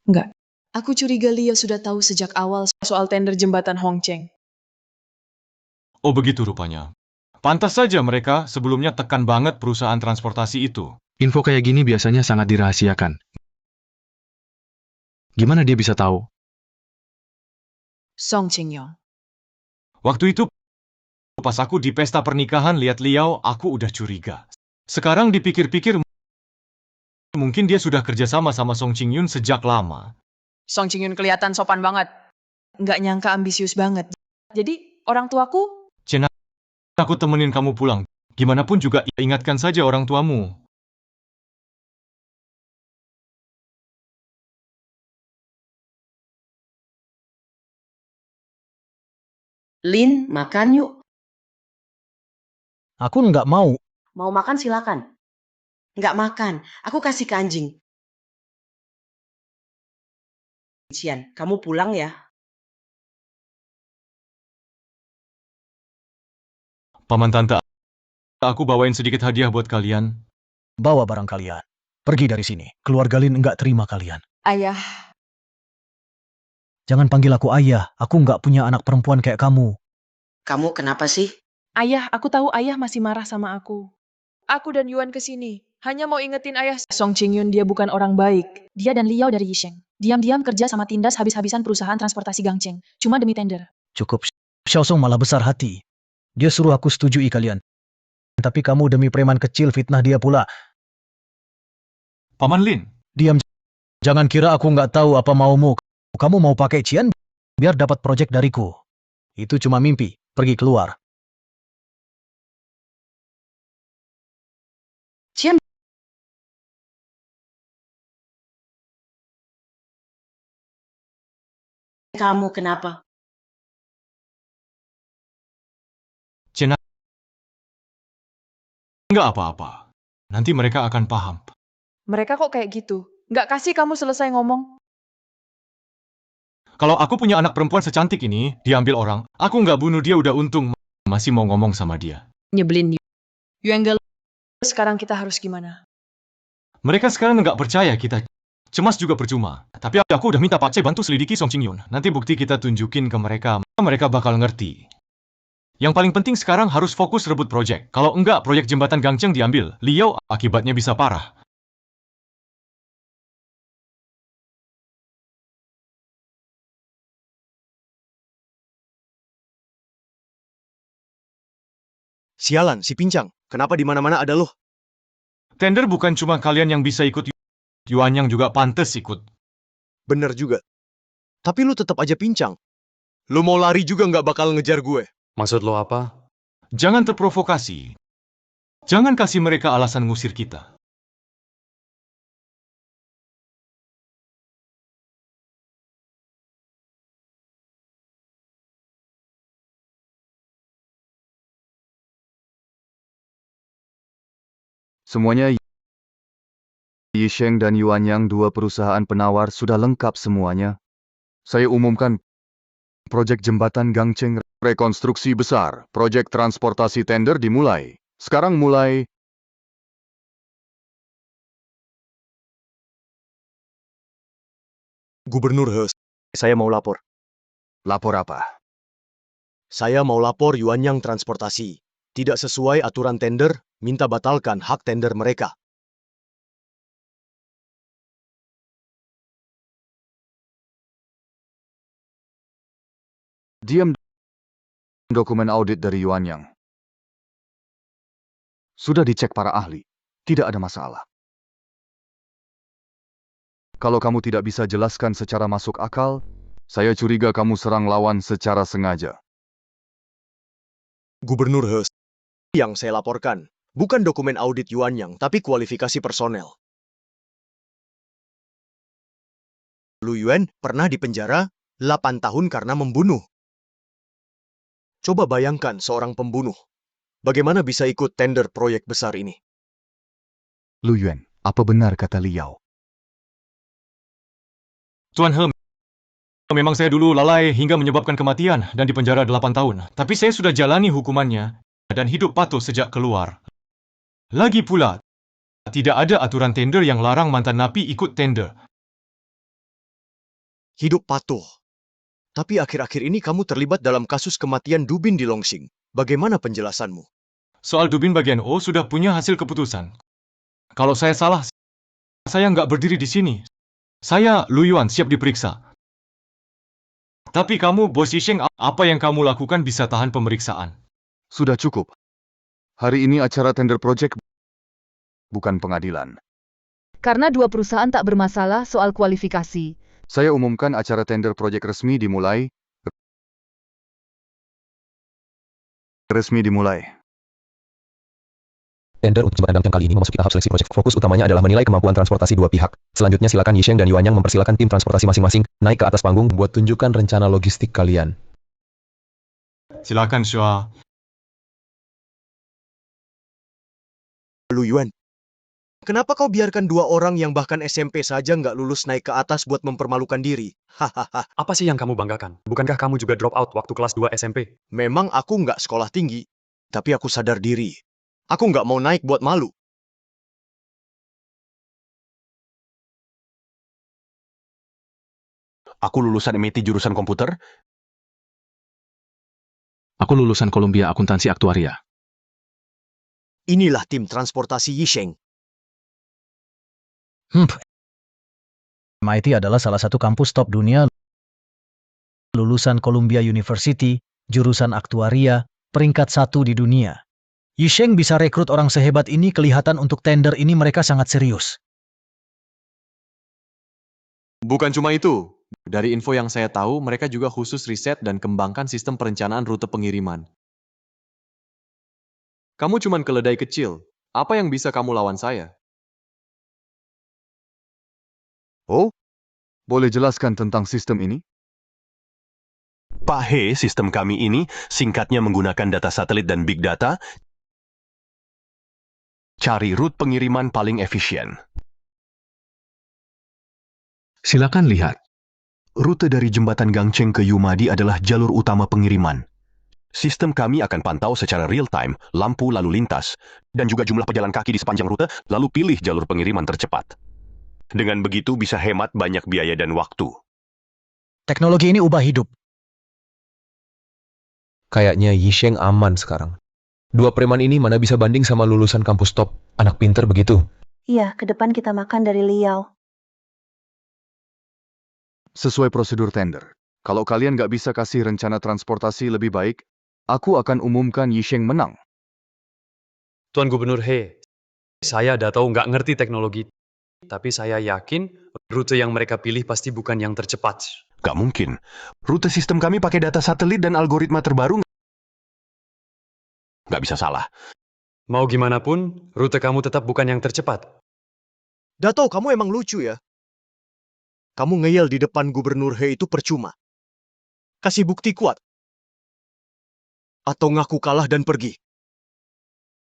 Enggak. Aku curiga Liao sudah tahu sejak awal soal tender jembatan Hongcheng. Oh begitu rupanya. Pantas saja mereka sebelumnya tekan banget perusahaan transportasi itu. Info kayak gini biasanya sangat dirahasiakan. Gimana dia bisa tahu? Song Qingyong. Waktu itu, pas aku di pesta pernikahan lihat Liao, aku udah curiga. Sekarang dipikir-pikir, mungkin dia sudah kerjasama sama Song Qingyun sejak lama. Song Qingyun kelihatan sopan banget. Nggak nyangka ambisius banget. Jadi, orang tuaku... Cina, aku temenin kamu pulang. Gimana pun juga ingatkan saja orang tuamu. Lin, makan yuk. Aku nggak mau. Mau makan silakan. Nggak makan, aku kasih ke anjing. Cian, kamu pulang ya. Paman tante, aku bawain sedikit hadiah buat kalian. Bawa barang kalian. Pergi dari sini. Keluarga Lin nggak terima kalian. Ayah, Jangan panggil aku ayah. Aku nggak punya anak perempuan kayak kamu. Kamu kenapa sih? ayah, aku tahu ayah masih marah sama aku. Aku dan Yuan kesini. Hanya mau ingetin ayah, Song Qingyun dia bukan orang baik. Dia dan Liao dari Yisheng. Diam-diam kerja sama tindas habis-habisan perusahaan transportasi Gangcheng. Cuma demi tender. Cukup. Xiaosong malah besar hati. Dia suruh aku setujui kalian. Tapi kamu demi preman kecil fitnah dia pula. Paman Lin, Diam. Jangan kira aku nggak tahu apa maumu. Kamu mau pakai Cian biar dapat proyek dariku. Itu cuma mimpi. Pergi keluar. Cian, kamu kenapa? Cina, nggak apa-apa. Nanti mereka akan paham. Mereka kok kayak gitu? Nggak kasih kamu selesai ngomong? Kalau aku punya anak perempuan secantik ini, diambil orang, aku nggak bunuh dia udah untung. Masih mau ngomong sama dia. Nyebelin Yuan. Sekarang kita harus gimana? Mereka sekarang nggak percaya kita. Cemas juga percuma. Tapi aku udah minta Pak C bantu selidiki Song Qingyun. Nanti bukti kita tunjukin ke mereka. Mereka bakal ngerti. Yang paling penting sekarang harus fokus rebut proyek. Kalau enggak, proyek jembatan Gangcheng diambil. Liao, akibatnya bisa parah. Sialan, si pincang. Kenapa di mana-mana ada lo? Tender bukan cuma kalian yang bisa ikut, Yuan yang juga pantas ikut. Bener juga. Tapi lu tetap aja pincang. Lu mau lari juga nggak bakal ngejar gue. Maksud lo apa? Jangan terprovokasi. Jangan kasih mereka alasan ngusir kita. Semuanya Yisheng dan Yuanyang, dua perusahaan penawar, sudah lengkap semuanya. Saya umumkan proyek jembatan Gangcheng rekonstruksi besar. Proyek transportasi tender dimulai. Sekarang mulai. Gubernur He, saya mau lapor. Lapor apa? Saya mau lapor Yuanyang Transportasi. Tidak sesuai aturan tender, minta batalkan hak tender mereka. Diam. Dokumen audit dari Yuanyang sudah dicek para ahli. Tidak ada masalah. Kalau kamu tidak bisa jelaskan secara masuk akal, saya curiga kamu serang lawan secara sengaja. Gubernur He, yang saya laporkan bukan dokumen audit Yuanyang, tapi kualifikasi personel. Lu Yuan pernah dipenjara 8 tahun karena membunuh. Coba bayangkan seorang pembunuh. Bagaimana bisa ikut tender proyek besar ini? Lu Yuan, apa benar kata Liao? Tuan He, memang saya dulu lalai hingga menyebabkan kematian dan dipenjara 8 tahun. Tapi saya sudah jalani hukumannya dan hidup patuh sejak keluar. Lagi pula, tidak ada aturan tender yang larang mantan napi ikut tender. Hidup patuh. Tapi akhir-akhir ini kamu terlibat dalam kasus kematian Dubin di Longsing. Bagaimana penjelasanmu? Soal Dubin bagian O sudah punya hasil keputusan. Kalau saya salah, saya nggak berdiri di sini. Saya, Lu Yuan, siap diperiksa. Tapi kamu, Bos Yisheng, apa yang kamu lakukan bisa tahan pemeriksaan. Sudah cukup. Hari ini acara tender project bukan pengadilan. Karena dua perusahaan tak bermasalah soal kualifikasi. Saya umumkan acara tender project resmi dimulai. Tender untuk jembatan Gangcheng kali ini memasuki tahap seleksi proyek. Fokus utamanya adalah menilai kemampuan transportasi dua pihak. Selanjutnya silakan Yisheng dan Yuanyang mempersilakan tim transportasi masing-masing naik ke atas panggung buat tunjukkan rencana logistik kalian. Silakan, Shua. Lu Yuan, kenapa kau biarkan dua orang yang bahkan SMP saja nggak lulus naik ke atas buat mempermalukan diri? Hahaha. Apa sih yang kamu banggakan? Bukankah kamu juga drop out waktu kelas 2 SMP? Memang aku nggak sekolah tinggi, tapi aku sadar diri. Aku nggak mau naik buat malu. Aku lulusan MIT jurusan komputer. Aku lulusan Columbia Akuntansi Aktuaria. Inilah tim transportasi Yisheng. MIT adalah salah satu kampus top dunia. Lulusan Columbia University, jurusan aktuaria, peringkat 1 di dunia. Yisheng bisa rekrut orang sehebat ini, kelihatan untuk tender ini mereka sangat serius. Bukan cuma itu. Dari info yang saya tahu, mereka juga khusus riset dan kembangkan sistem perencanaan rute pengiriman. Kamu cuman keledai kecil. Apa yang bisa kamu lawan saya? Oh, boleh jelaskan tentang sistem ini? Pak He, sistem kami ini singkatnya menggunakan data satelit dan big data. Cari rute pengiriman paling efisien. Silakan lihat. Rute dari jembatan Gangcheng ke Yumadi adalah jalur utama pengiriman. Sistem kami akan pantau secara real-time lampu lalu lintas dan juga jumlah pejalan kaki di sepanjang rute, lalu pilih jalur pengiriman tercepat. Dengan begitu bisa hemat banyak biaya dan waktu. Teknologi ini ubah hidup. Kayaknya Yisheng aman sekarang. Dua preman ini mana bisa banding sama lulusan kampus top, anak pinter begitu. Iya, ke depan kita makan dari Liao. Sesuai prosedur tender. Kalau kalian nggak bisa kasih rencana transportasi lebih baik, aku akan umumkan Yisheng menang. Tuan Gubernur He, saya ada tahu nggak ngerti teknologi, tapi saya yakin rute yang mereka pilih pasti bukan yang tercepat. Gak mungkin. Rute sistem kami pakai data satelit dan algoritma terbaru. Gak bisa salah. Mau gimana pun, rute kamu tetap bukan yang tercepat. Dato, kamu emang lucu ya. Kamu ngeyel di depan Gubernur He itu percuma. Kasih bukti kuat. Atau ngaku kalah dan pergi.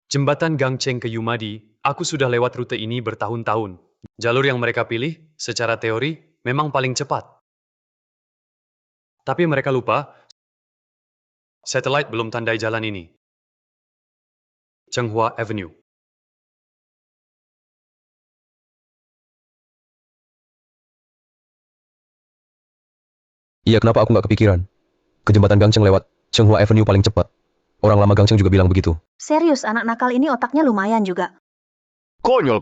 Jembatan Gangcheng ke Yumadi, aku sudah lewat rute ini bertahun-tahun. Jalur yang mereka pilih, secara teori, memang paling cepat. Tapi mereka lupa, satelit belum tandai jalan ini. Chenghua Avenue. Iya, kenapa aku nggak kepikiran? Ke jembatan Gangcheng lewat Chenghua Avenue paling cepat. Orang lama Gangcheng juga bilang begitu. Serius, anak nakal ini otaknya lumayan juga. Konyol.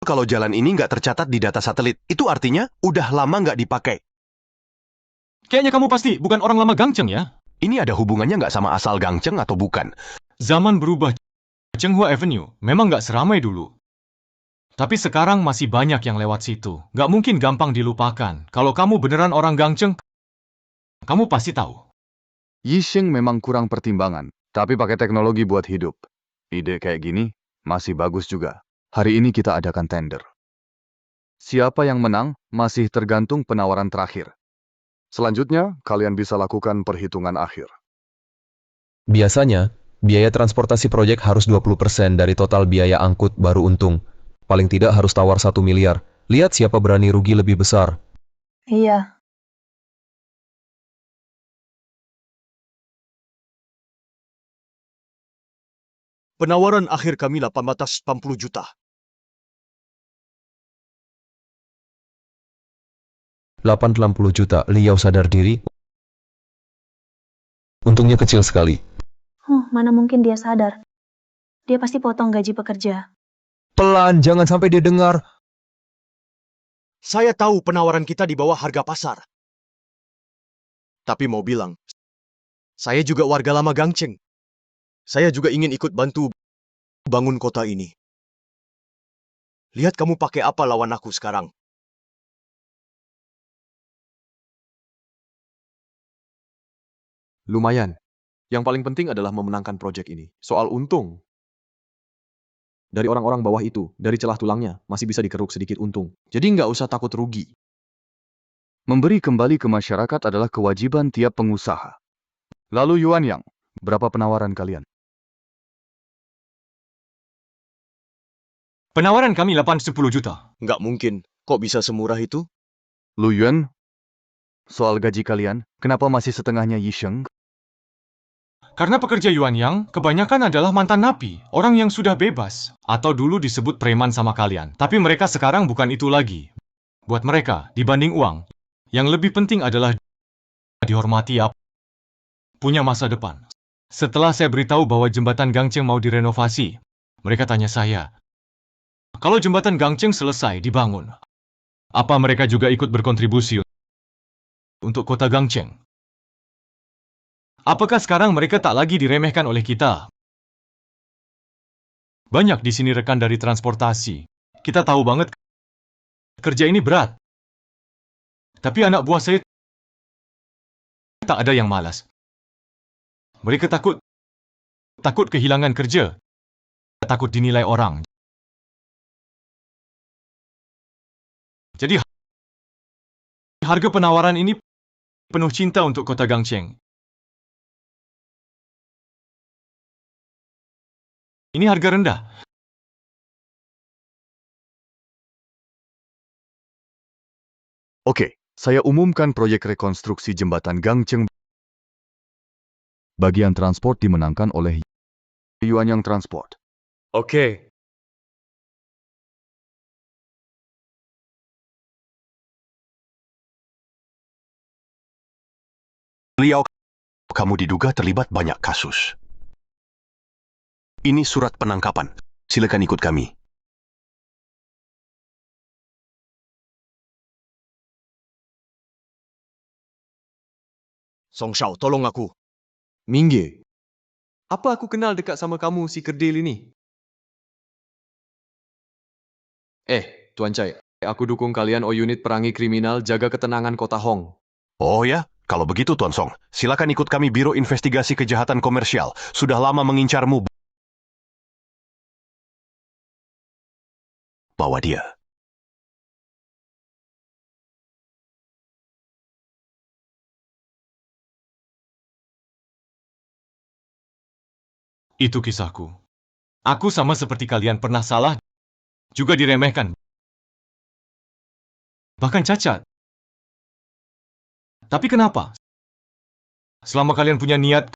Kalau jalan ini nggak tercatat di data satelit, itu artinya udah lama nggak dipakai. Kayaknya kamu pasti bukan orang lama Gangcheng ya? Ini ada hubungannya nggak sama asal Gangcheng atau bukan? Zaman berubah, Chenghua Avenue memang nggak seramai dulu. Tapi sekarang masih banyak yang lewat situ. Nggak mungkin gampang dilupakan. Kalau kamu beneran orang Gangcheng, kamu pasti tahu. Yisheng memang kurang pertimbangan, tapi pakai teknologi buat hidup. Ide kayak gini masih bagus juga. Hari ini kita adakan tender. Siapa yang menang masih tergantung penawaran terakhir. Selanjutnya, kalian bisa lakukan perhitungan akhir. Biasanya, biaya transportasi proyek harus 20% dari total biaya angkut baru untung. Paling tidak harus tawar 1 miliar. Lihat siapa berani rugi lebih besar. Iya. Penawaran akhir kami 880 juta. 860 juta, Liao sadar diri. Untungnya kecil sekali. Mana mungkin dia sadar. Dia pasti potong gaji pekerja. Pelan, jangan sampai dia dengar. Saya tahu penawaran kita di bawah harga pasar. Tapi mau bilang, saya juga warga lama Gangcheng. Saya juga ingin ikut bantu bangun kota ini. Lihat kamu pakai apa lawan aku sekarang. Lumayan. Yang paling penting adalah memenangkan proyek ini. Soal untung. Dari orang-orang bawah itu, dari celah tulangnya, masih bisa dikeruk sedikit untung. Jadi nggak usah takut rugi. Memberi kembali ke masyarakat adalah kewajiban tiap pengusaha. Lalu Yuan Yang, berapa penawaran kalian? Penawaran kami 8-10 juta. Nggak mungkin. Kok bisa semurah itu? Lu Yuan, soal gaji kalian, kenapa masih setengahnya Yisheng? Karena pekerja Yuan Yang kebanyakan adalah mantan napi, orang yang sudah bebas, atau dulu disebut preman sama kalian. Tapi mereka sekarang bukan itu lagi. Buat mereka, dibanding uang, yang lebih penting adalah dihormati ya, punya masa depan. Setelah saya beritahu bahwa jembatan Gangcheng mau direnovasi, mereka tanya saya, kalau jembatan Gangcheng selesai dibangun, apa mereka juga ikut berkontribusi untuk kota Gangcheng? Apakah sekarang mereka tak lagi diremehkan oleh kita? Banyak di sini rekan dari transportasi. Kita tahu banget kerja ini berat. Tapi anak buah saya tak ada yang malas. Mereka takut kehilangan kerja. Takut dinilai orang. Jadi harga penawaran ini penuh cinta untuk kota Gangcheng. Ini harga rendah. Oke, saya umumkan proyek rekonstruksi jembatan Gangcheng. Bagian transport dimenangkan oleh Yuan Yang Transport. Oke. Liao, kamu diduga terlibat banyak kasus. Ini surat penangkapan. Silakan ikut kami. Song Shao, tolong aku. Mingge. Apa aku kenal dekat sama kamu si kerdil ini? Tuan Chai, aku dukung kalian unit perangi kriminal jaga ketenangan kota Hong. Oh ya, kalau begitu Tuan Song, silakan ikut kami Biro Investigasi Kejahatan Komersial. Sudah lama mengincarmu. Bawa dia. Itu kisahku. Aku sama seperti kalian pernah salah, juga diremehkan. Bahkan cacat. Tapi kenapa? Selama kalian punya niat,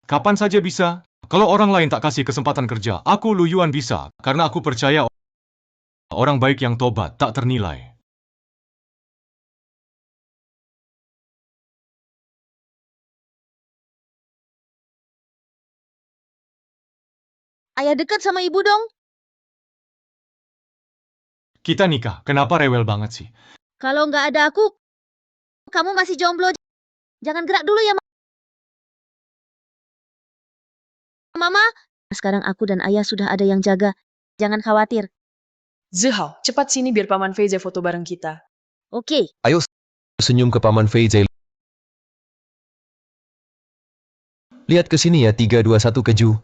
kapan saja bisa. Kalau orang lain tak kasih kesempatan kerja, aku Lu Yuan bisa. Karena aku percaya orang baik yang tobat tak ternilai. Ayah dekat sama ibu dong. Kita nikah, kenapa rewel banget sih? Kalau nggak ada aku, kamu masih jomblo. Jangan gerak dulu ya, Mama. Sekarang aku dan ayah sudah ada yang jaga. Jangan khawatir. Zihao, cepat sini biar Paman Fei foto bareng kita. Oke. Ayo senyum ke Paman Fei Zai. Lihat ke sini ya, 3, 2, 1 keju.